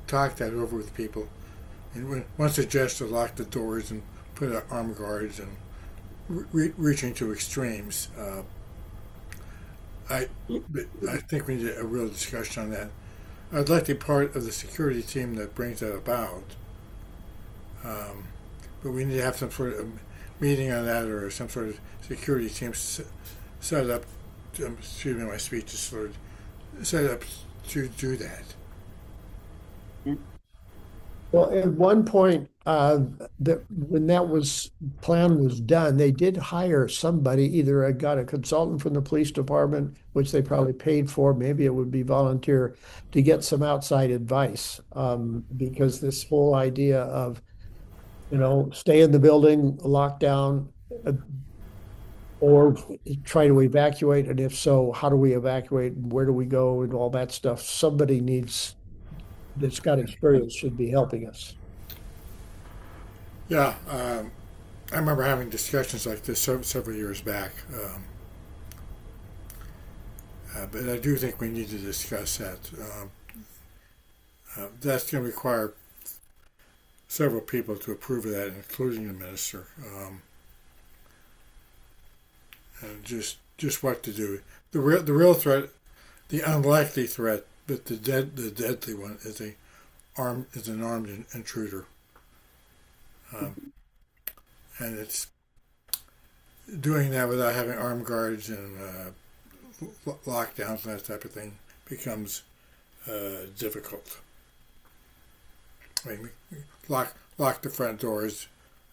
talk that over with people. And one suggests to lock the doors and put up armed guards and reaching to extremes. But I think we need a real discussion on that. I'd like to be part of the security team that brings that about. But we need to have some sort of meeting on that or some sort of security team set up. Excuse me, my speech is slurred. Set up to do that. Well, at one point, when plan was done, they did hire somebody, either I got a consultant from the police department, which they probably paid for, maybe it would be volunteer, to get some outside advice. Because this whole idea of, stay in the building, lock down, or try to evacuate, and if so, how do we evacuate, and where do we go, and all that stuff. Somebody needs that's got experience should be helping us. Yeah, I remember having discussions like this several years back. But I do think we need to discuss that. That's going to require several people to approve of that, including the minister. And just what to do. The real threat, the unlikely threat, but the deadly one is an armed intruder, and it's doing that without having armed guards and lockdowns and that type of thing becomes difficult. I mean, lock the front doors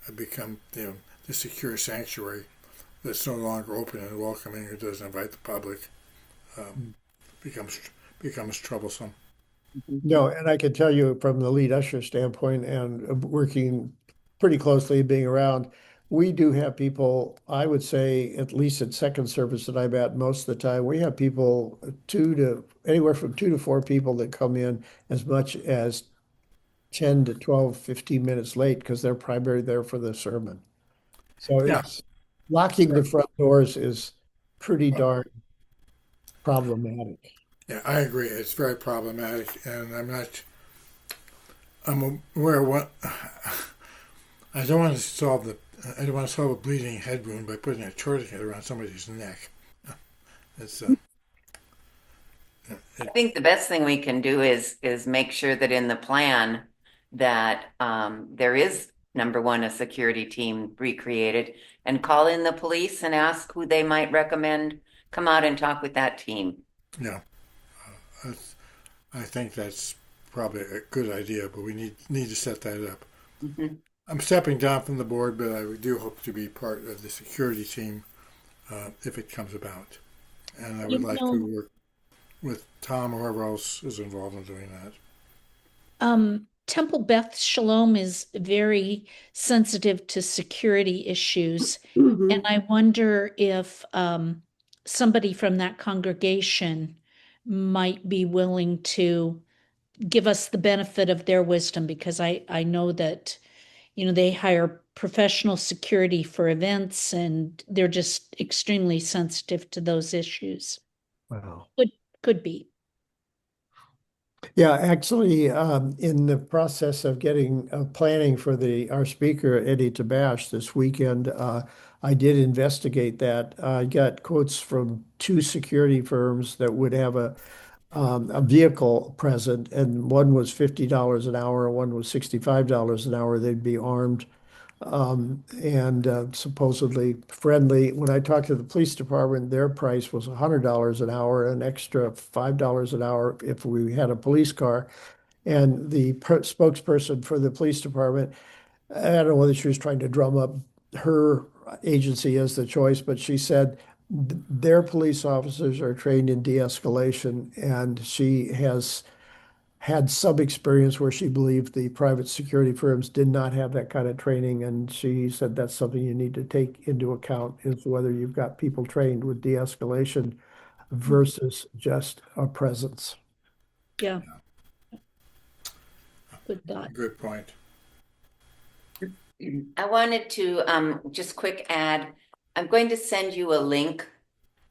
and become the secure sanctuary that's no longer open and welcoming or doesn't invite the public becomes troublesome. No, and I can tell you from the lead usher standpoint and working pretty closely, being around, we do have people, I would say, at least at second service that I'm at most of the time, we have people anywhere from 2 to 4 people that come in as much as 10 to 12, 15 minutes late because they're primarily there for the sermon. So Yeah, it's locking the front doors is pretty darn problematic. yeah, I agree. It's very problematic, and I'm aware of what. I don't want to solve a bleeding head wound by putting a tourniquet around somebody's neck. It's I think the best thing we can do is make sure that in the plan that there is number one, a security team recreated, and call in the police and ask who they might recommend come out and talk with that team. yeah. I think that's probably a good idea, but we need to set that up. Mhm. I'm stepping down from the board, but I do hope to be part of the security team if it comes about, and I would You like know, to work with Tom or whoever else is involved in doing that. Temple Beth Shalom is very sensitive to security issues. And Mhm. I wonder if somebody from that congregation might be willing to give us the benefit of their wisdom because I know that, they hire professional security for events and they're just extremely sensitive to those issues. Wow. Could be. Yeah, actually, in the process of getting planning for our speaker Eddie Tabash this weekend, I did investigate that. I got quotes from 2 security firms that would have a vehicle present, and one was $50 an hour, and one was $65 an hour. They'd be armed and supposedly friendly. When I talked to the police department, their price was $100 an hour, an extra $5 an hour if we had a police car. And the spokesperson for the police department, I don't know whether she was trying to drum up her agency as the choice, but she said their police officers are trained in de-escalation, and she has had some experience where she believed the private security firms did not have that kind of training. And she said that's something you need to take into account is whether you've got people trained with de-escalation versus just a presence. Yeah. Good thought. Good point. I wanted to just quick add, I'm going to send you a link.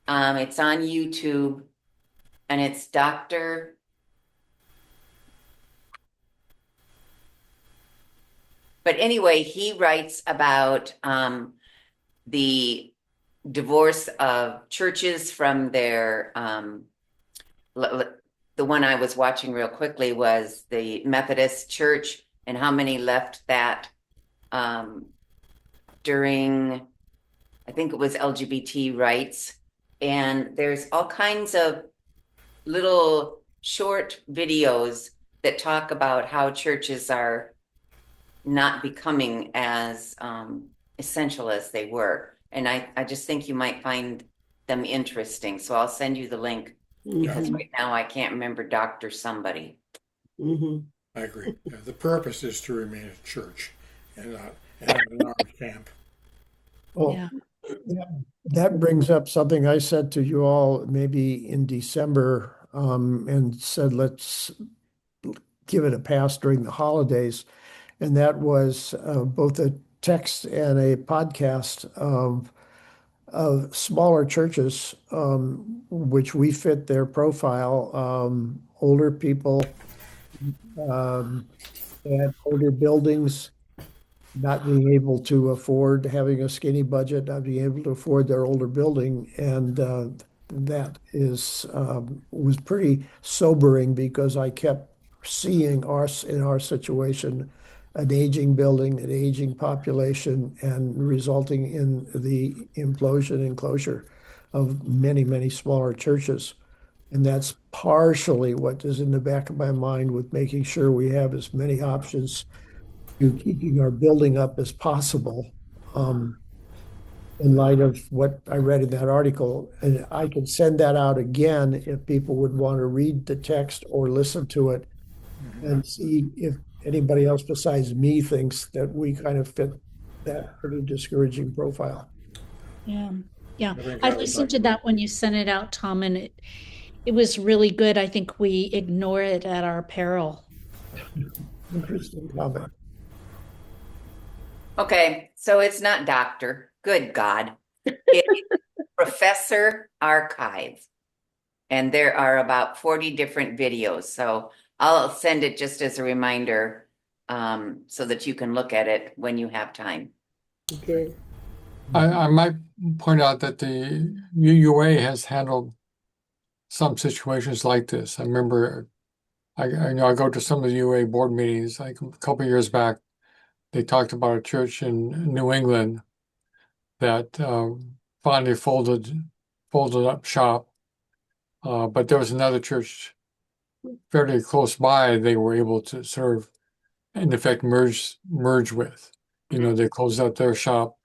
It's on YouTube and it's Dr. But anyway, he writes about the divorce of churches from their the one I was watching real quickly was the Methodist Church and how many left that during, I think it was LGBT rights. And there's all kinds of little short videos that talk about how churches are not becoming as essential as they were. And I just think you might find them interesting. So I'll send you the link because right now I can't remember Dr. somebody. Mhm. I agree. Yeah, the purpose is to remain a church and not an armed camp. Well, Yeah. that brings up something I said to you all maybe in December, and said let's give it a pass during the holidays. And that was both a text and a podcast of smaller churches, which we fit their profile, older people, um, and older buildings, not being able to afford having a skinny budget, not being able to afford their older building. And that was pretty sobering because I kept seeing us in our situation, an aging building, an aging population, and resulting in the implosion and closure of many, many smaller churches. And that's partially what is in the back of my mind with making sure we have as many options to keeping our building up as possible, um, in light of what I read in that article. And I can send that out again if people would want to read the text or listen to it and see if anybody else besides me thinks that we kind of fit that pretty discouraging profile. Yeah. Yeah. I think I I would listened like to to. that when you sent it out, Tom, and it was really good. I think we ignore it at our peril. Interesting comment. Okay, so it's not doctor. Good God. It's Professor Archive. And there are about 40 different videos. So I'll send it just as a reminder, so that you can look at it when you have time. Okay. I might point out that the UUA has handled some situations like this. I remember I know I go to some of the UA board meetings, like a couple of years back. They talked about a church in New England that finally folded up shop. But there was another church fairly close by. They were able to sort of, in effect, merge with. You know, they closed out their shop.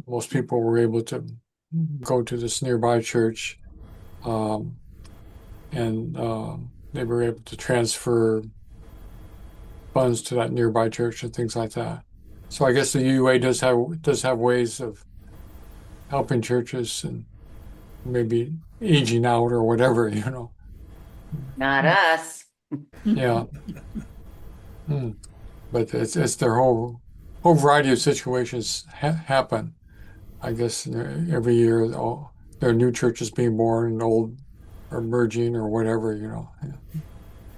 Most people were able to go to this nearby church, um, and they were able to transfer funds to that nearby church and things like that. So I guess the UUA does have ways of helping churches and maybe aging out or whatever, you know. Not us. Yeah. Hmm. But it's their whole variety of situations happen. I guess every year there are new churches being born and old are merging or whatever, you know. Yeah.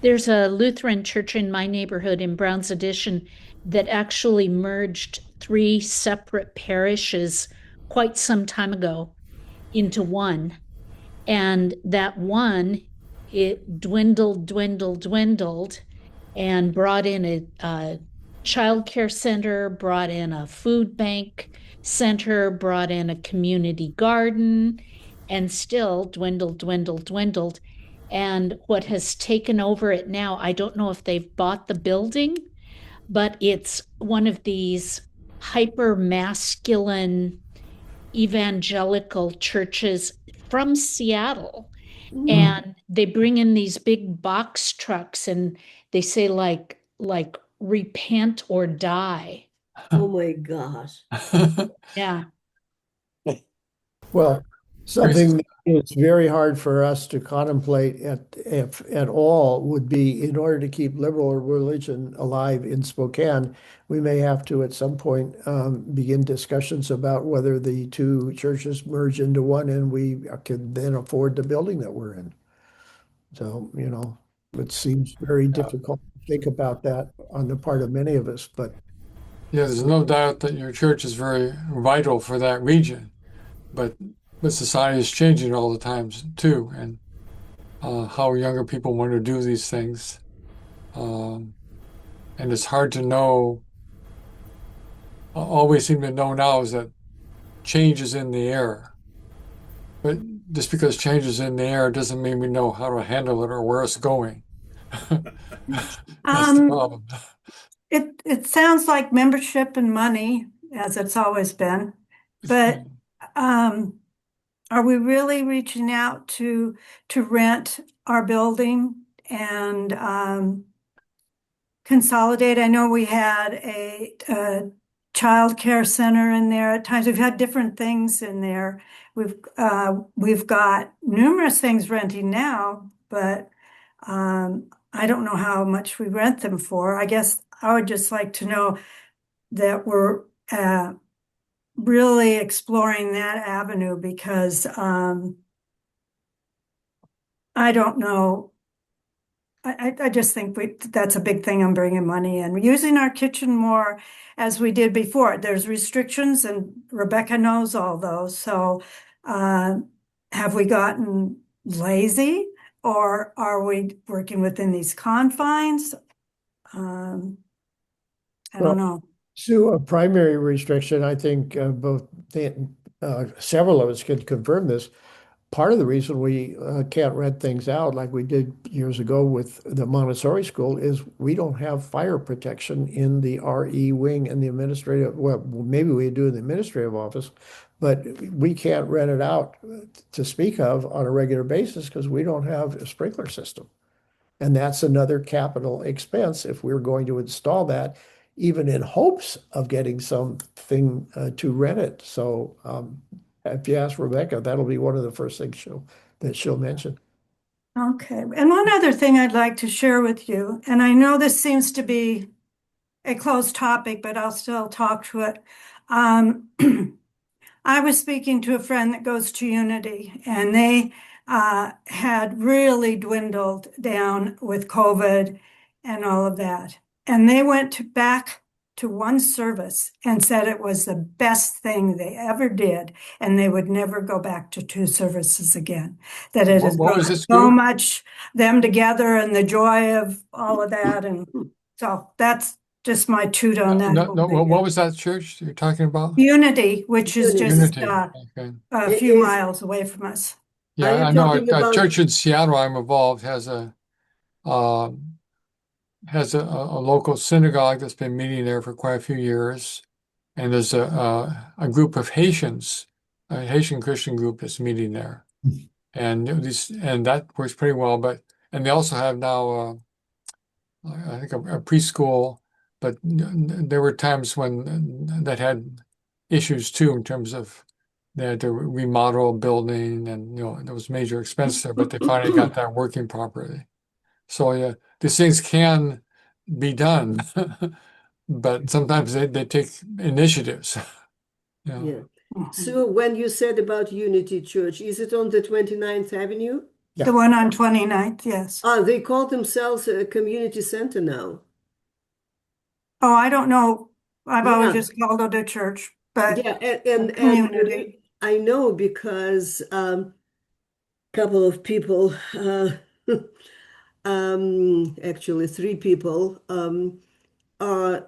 There's a Lutheran church in my neighborhood in Brown's Addition that actually merged three separate parishes quite some time ago into one. And that one, it dwindled, and brought in a child care center, brought in a food bank center, brought in a community garden, and still dwindled. And what has taken over it now, I don't know if they've bought the building, but it's one of these hyper masculine evangelical churches from Seattle. Mm. And they bring in these big box trucks and they say like repent or die. Oh my gosh. Yeah. Well, something that is very hard for us to contemplate at all would be in order to keep liberal religion alive in Spokane, we may have to at some point begin discussions about whether the two churches merge into one and we can then afford the building that we're in. So, it seems very difficult to think about that on the part of many of us, but Yeah, there's no doubt that your church is very vital for that region, but society is changing all the time too, and how younger people want to do these things, um, and it's hard to know. All we seem to know now is that change is in the air, but just because change is in the air doesn't mean we know how to handle it or where it's going. That's the Um, problem. it sounds like membership and money, as it's always been, but um, are we really reaching out to rent our building and consolidate? I know we had a child care center in there at times. We've had different things in there. We've got numerous things renting now, but I don't know how much we rent them for. I guess I would just like to know that we're really exploring that avenue because I don't know. I just think that's a big thing on bringing money in. We're using our kitchen more as we did before. There's restrictions, and Rebecca knows all those. So, have we gotten lazy, or are we working within these confines? I Well, don't know. Sue, a primary restriction, I think several of us could confirm this. Part of the reason we can't rent things out like we did years ago with the Montessori school is we don't have fire protection in the RE wing and the administrative, well, maybe we do in the administrative office, but we can't rent it out to speak of on a regular basis because we don't have a sprinkler system. And that's another capital expense if we're going to install that, even in hopes of getting something to rent it. So if you ask Rebecca, that'll be one of the first things she'll mention. Okay. And one other thing I'd like to share with you, and I know this seems to be a closed topic, but I'll still talk to it. I was speaking to a friend that goes to Unity, and they had really dwindled down with COVID and all of that. And they went back to one service and said it was the best thing they ever did, and they would never go back to two services again. That it has What brought was this so group? much them together and the joy of all of that. And so that's just my toot on that No, whole no, thing. what was that church you're talking about? Unity, which is Unity. just Unity. Okay. a few Is miles away from us. are Yeah, you I know talking a about church in Seattle I'm involved um, has a local synagogue that's been meeting there for quite a few years. And there's a group of Haitians, a Haitian Christian group that's meeting there. And that works pretty well. And they also have now I think a preschool, but there were times when that had issues too in terms of they had to remodel a building and there was major expense there, but they finally got that working properly. So yeah, these things can be done, but sometimes they take initiatives. Yeah. yeah. Mhm. So when you said about Unity Church, is it on the 29th Avenue? The one on 29th, yes. Ah, they call themselves a community center now. Oh, I don't know. I've always Yeah, just called it a church, but yeah, a and community. I know because couple of people, actually three people, are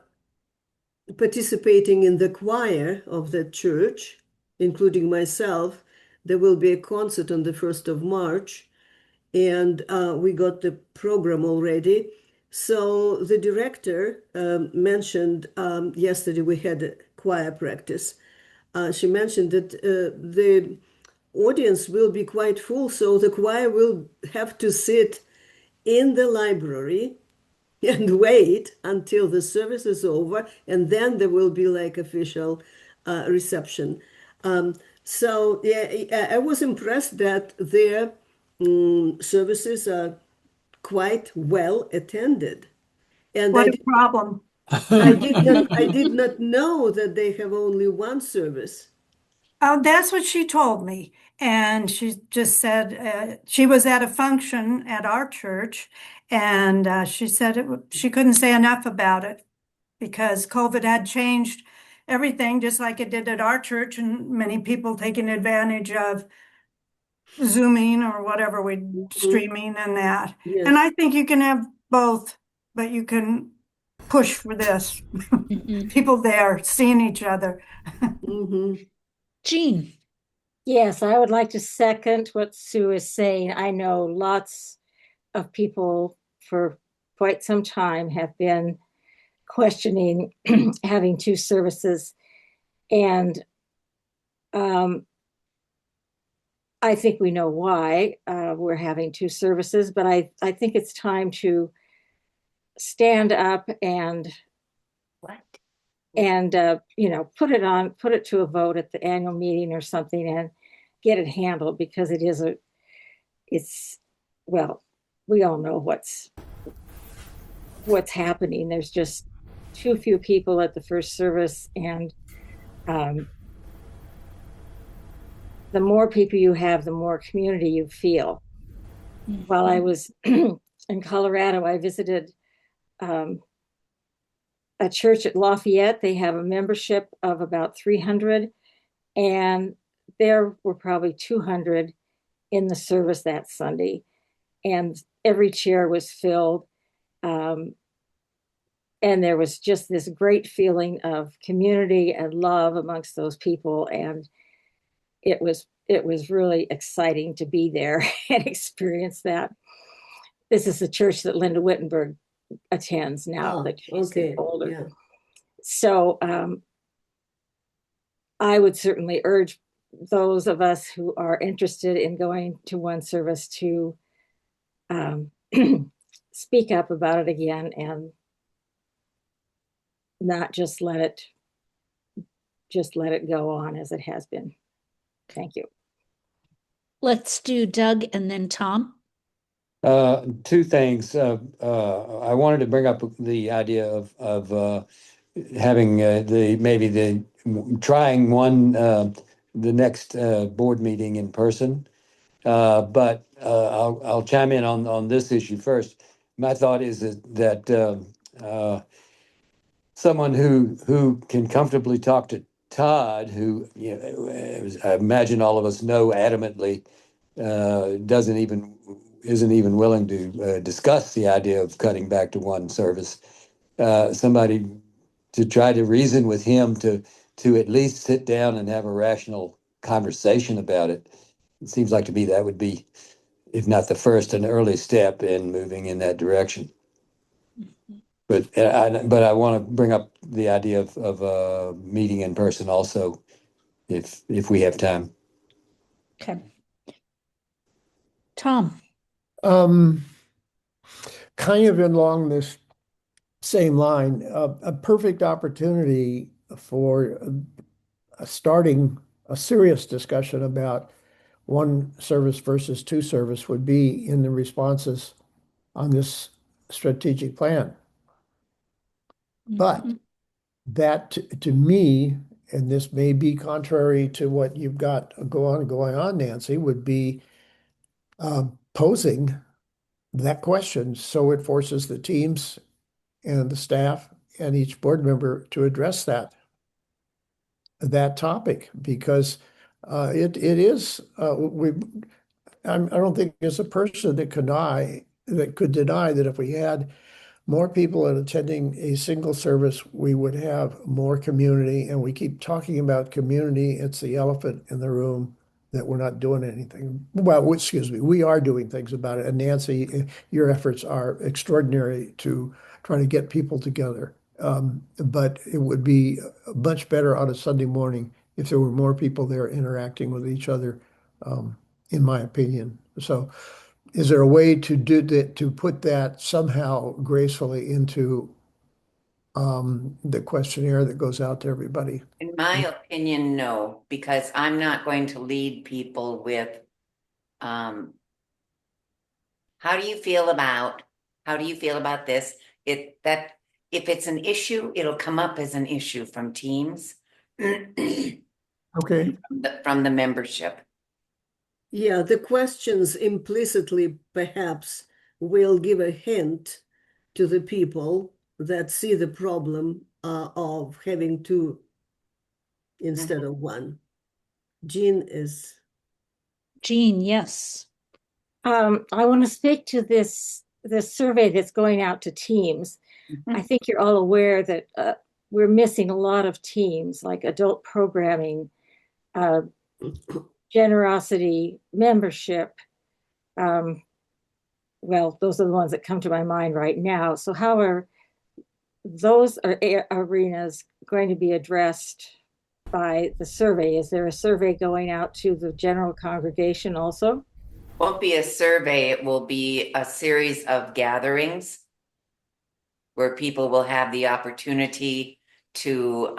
participating in the choir of the church, including myself. There will be a concert on the 1st of March, and we got the program already. So the director mentioned yesterday we had a choir practice. She mentioned that the audience will be quite full, so the choir will have to sit in the library and wait until the service is over, and then there will be like official reception. So yeah, I was impressed that their services are quite well attended, and What a problem. I did not know that they have only one service. Oh, that's what she told me. And she just said she was at a function at our church, and she said she couldn't say enough about it because COVID had changed everything, just like it did at our church, and many people taking advantage of Zooming or whatever we Mhm. streaming and that. And Yes. I think you can have both, but you can push for this. Mhm. People there seeing each other. Hmm. Jean. Yes, I would like to second what Sue is saying. I know lots of people for quite some time have been questioning having two services. And I think we know why we're having two services, but I think it's time to stand up and put it to a vote at the annual meeting or something and get it handled because it's well, we all know what's happening. There's just too few people at the first service, and um, the more people you have, the more community you feel. While I was in Colorado, I visited um, a church at Lafayette. They have a membership of about 300, and there were probably 200 in the service that Sunday, and every chair was filled. Um, and there was just this great feeling of community and love amongst those people, and it was really exciting to be there and experience that. This is the church that Linda Wittenberg attends now Ah, that she's okay. older. Yeah. So I would certainly urge those of us who are interested in going to one service to um, speak up about it again and not just let it go on as it has been. Thank you. Let's do Doug and then Tom. Two things. I wanted to bring up the idea of having the trying one the next board meeting in person. But I'll chime in on this issue first. My thought is that someone who can comfortably talk to Todd, who I imagine all of us know adamantly, doesn't even isn't even willing to discuss the idea of cutting back to one service. Somebody to try to reason with him to at least sit down and have a rational conversation about it. It seems like to me that would be, if not the first, an early step in moving in that direction. But I want to bring up the idea of meeting in person also, if we have time. Okay. Tom. Um, kind of along this same line, a perfect opportunity for starting a serious discussion about one service versus two service would be in the responses on this strategic plan. But Mhm. that to me, and this may be contrary to what you've got going on, Nancy, would be posing that question. So it forces the teams and the staff and each board member to address that topic because it is I don't think there's a person that could deny that if we had more people attending a single service, we would have more community. And we keep talking about community. It's the elephant in the room that we're not doing anything. Well, excuse me, we are doing things about it. And Nancy, your efforts are extraordinary to try to get people together. But it would be much better on a Sunday morning if there were more people there interacting with each other, in my opinion. So is there a way to do that, to put that somehow gracefully into the questionnaire that goes out to everybody? In my opinion, no, because I'm not going to lead people with, um, how do you feel about, how do you feel about this? That if it's an issue, it'll come up as an issue from teams. Okay. From the membership. Yeah, the questions implicitly perhaps will give a hint to the people that see the problem of having two instead of one. Jean is. Jean, yes. I want to speak to this survey that's going out to teams. I think you're all aware that we're missing a lot of teams like adult programming, uh, generosity, membership. Well, those are the ones that come to my mind right now. So how are those arenas going to be addressed by the survey? Is there a survey going out to the general congregation also? Won't be a survey, it will be a series of gatherings where people will have the opportunity to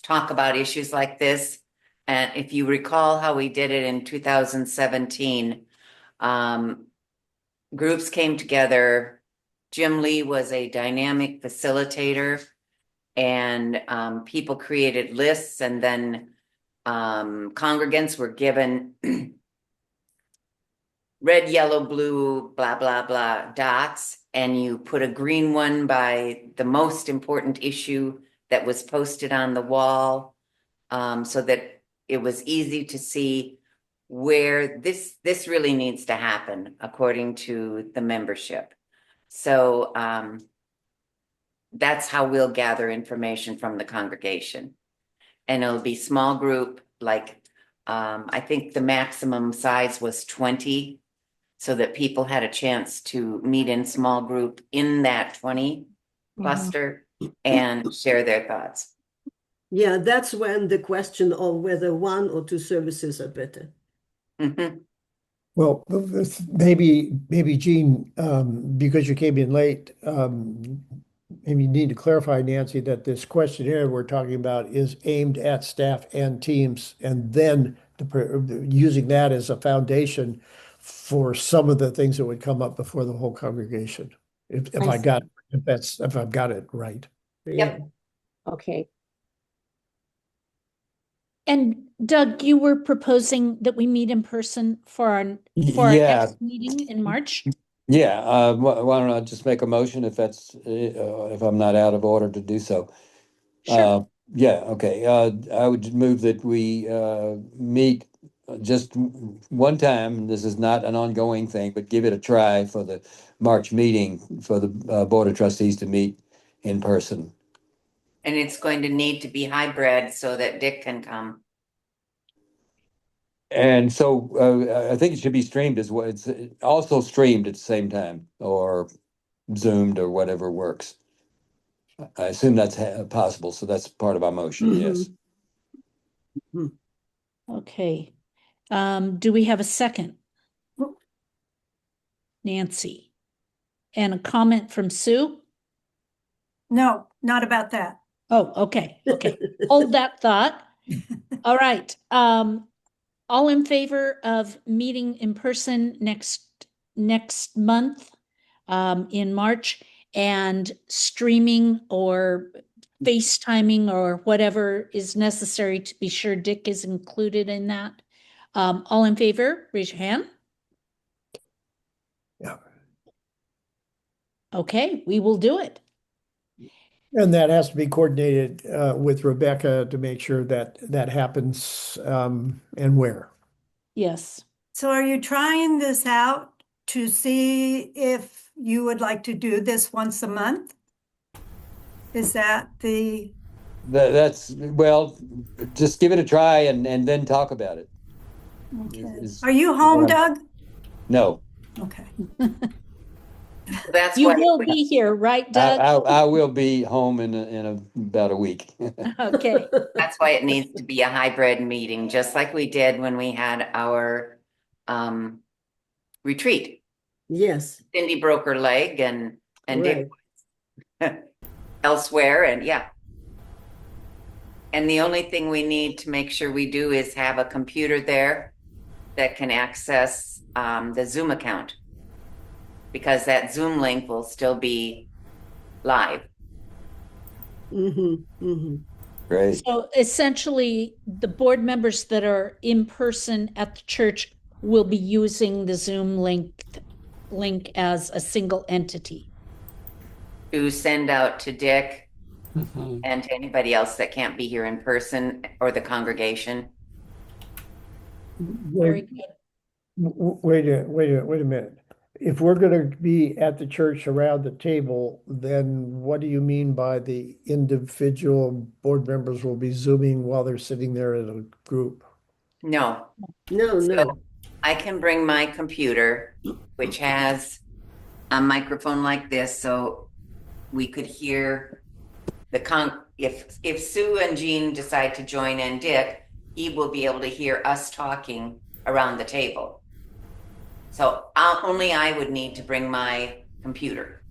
talk about issues like this. And if you recall how we did it in 2017, groups came together Jim Lee was a dynamic facilitator, and people created lists, and then congregants were given red, yellow, blue, blah, blah, blah dots, and you put a green one by the most important issue that was posted on the wall, so that it was easy to see where this really needs to happen according to the membership. So that's how we'll gather information from the congregation. And it'll be small group, like I think the maximum size was 20, so that people had a chance to meet in small group in that 20 cluster and share their thoughts. Yeah, that's when the question of whether one or two services are better. Mhm. Well, maybe Jean, because you came in late, maybe you need to clarify, Nancy, that this questionnaire we're talking about is aimed at staff and teams, and then using that as a foundation for some of the things that would come up before the whole congregation. If I see. if I've got it right. Yeah. Okay. And Doug, you were proposing that we meet in person for our Yeah, next meeting in March? yeah. Why don't I just make a motion if that's, if I'm not out of order to do so? Sure. Yeah, okay. I would move that we meet just one time. This is not an ongoing thing, but give it a try for the March meeting for the Board of Trustees to meet in person. And it's going to need to be hybrid so that Dick can come. And so I think it should be streamed as well. It's also streamed at the same time, or Zoomed, or whatever works. I assume that's possible, so that's part of our motion, yes. Okay. Do we have a second? Nancy. And a comment from Sue? No, not about that. Oh, okay, okay. Hold that thought. All right. All in favor of meeting in person next month, in March, and streaming or FaceTiming or whatever is necessary to be sure Dick is included in that. All in favor, raise your hand. Yeah. Okay, we will do it. And that has to be coordinated with Rebecca to make sure that that happens, and where. Yes. So are you trying this out to see if you would like to do this once a month? Is that the, That's, well, just give it a try and then talk about it. okay. Are you home, Doug? No, Okay. That's You why will be here, right, Doug? I will be home in about a week. Okay. that's why it needs to be a hybrid meeting, just like we did when we had our retreat. Yes, Cindy broke her leg and Dick right. elsewhere, and yeah. And the only thing we need to make sure we do is have a computer there that can access the Zoom account, because that Zoom link will still be live. Great. So essentially, the board members that are in person at the church will be using the Zoom link as a single entity. To send out to Dick Mhm. and to anybody else that can't be here in person, or the congregation. Very good. Wait a minute. If we're gonna be at the church around the table, then what do you mean by the individual board members will be zooming while they're sitting there in a group? No, No, so no. I can bring my computer, which has a microphone like this, so we could hear if Sue and Jean decide to join in Dick, he will be able to hear us talking around the table. So only I would need to bring my computer,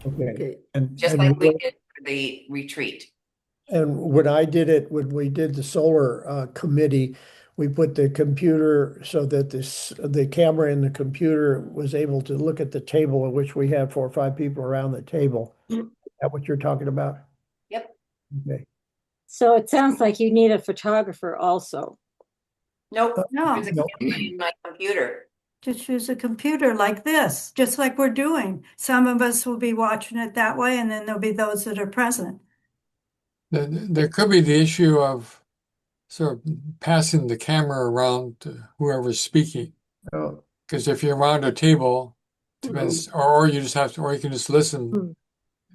Okay. Okay. just like we did for the retreat. And when I did it, when we did the solar committee, we put the computer so that the camera in the computer was able to look at the table in which we have 4 or 5 people around the table. Is that what you're talking about? Yep. Okay. So it sounds like you need a photographer also. Nope. No, There's a No. camera in my computer. just use a computer like this, just like we're doing. Some of us will be watching it that way, and then there'll be those that are present. There could be the issue of sort of passing the camera around to whoever's speaking. Oh, Because if you're around a table, depends, or you just have to, or you can just listen.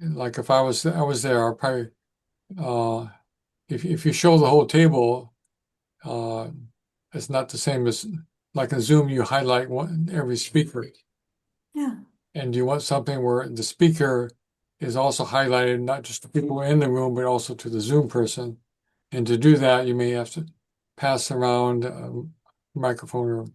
Like if I was there, I'll probably, if you show the whole table, uh, it's not the same as like in Zoom, you highlight every speaker. Yeah. And you want something where the speaker is also highlighted, not just the people in the room, but also to the Zoom person. And to do that, you may have to pass around a microphone or You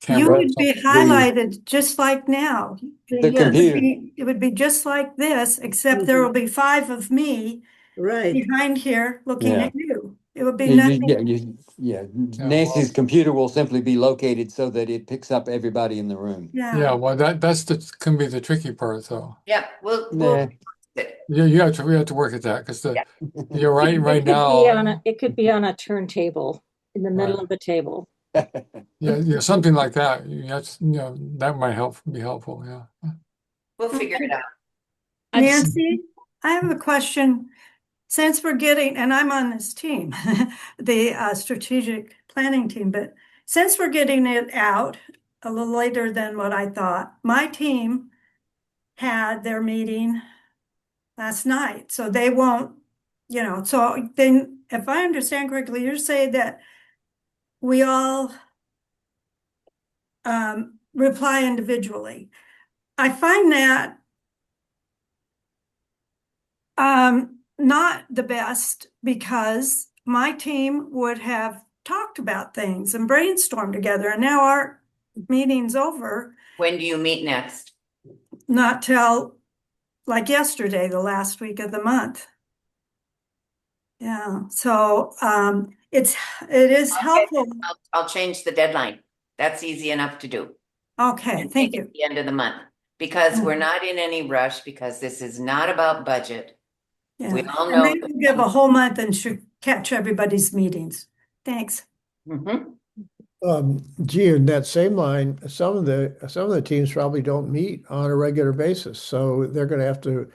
camera. would be highlighted just like now. The It would computer. it would be just like this, except there will be 5 of me Right. behind here looking Yeah. at you. It would be Yeah, nothing. yeah. Yeah, Nancy's computer will simply be located so that it picks up everybody in the room. yeah, Yeah. well, can be the tricky part, though. Yep. We'll Nah. fix it. You have to work at that because Yeah. you're right It could be now. it could be on a turntable in the middle Right. of the table. Yeah, something like that. That might be helpful. Yeah. We'll figure it out. Nancy, I have a question. Since we're getting, and I'm on this team, the strategic planning team, but since we're getting it out a little later than what I thought, my team had their meeting last night, so they won't, so then if I understand correctly, you're saying that we all reply individually. I find that not the best because my team would have talked about things and brainstormed together, and now our meeting's over, When do you meet next? not till like yesterday, the last week of the month. Yeah, so it is Okay. helpful. I'll change the deadline. That's easy enough to do. Okay, And thank make it you. the end of the month because we're not in any rush because this is not about budget. We Yeah, all and know. maybe we'll give a whole month and should catch everybody's meetings. Thanks. Mhm. Gee, in that same line, some of the teams probably don't meet on a regular basis, so they're going to have to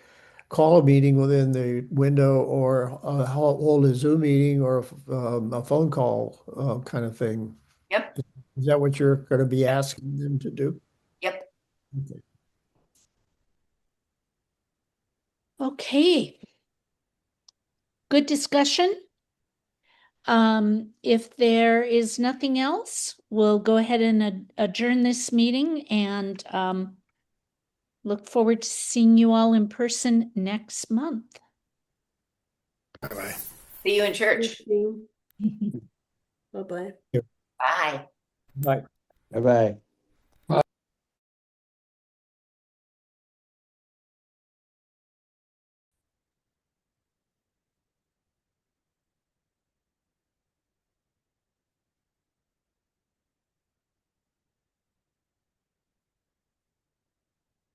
call a meeting within the window or hold a Zoom meeting or a phone call kind of thing. Yep. Is that what you're going to be asking them to do? Yep. Okay. Okay. Good discussion. If there is nothing else, we'll go ahead and adjourn this meeting and look forward to seeing you all in person next month. Bye-bye. See you in church. Bye-bye. Bye. Bye. Bye-bye.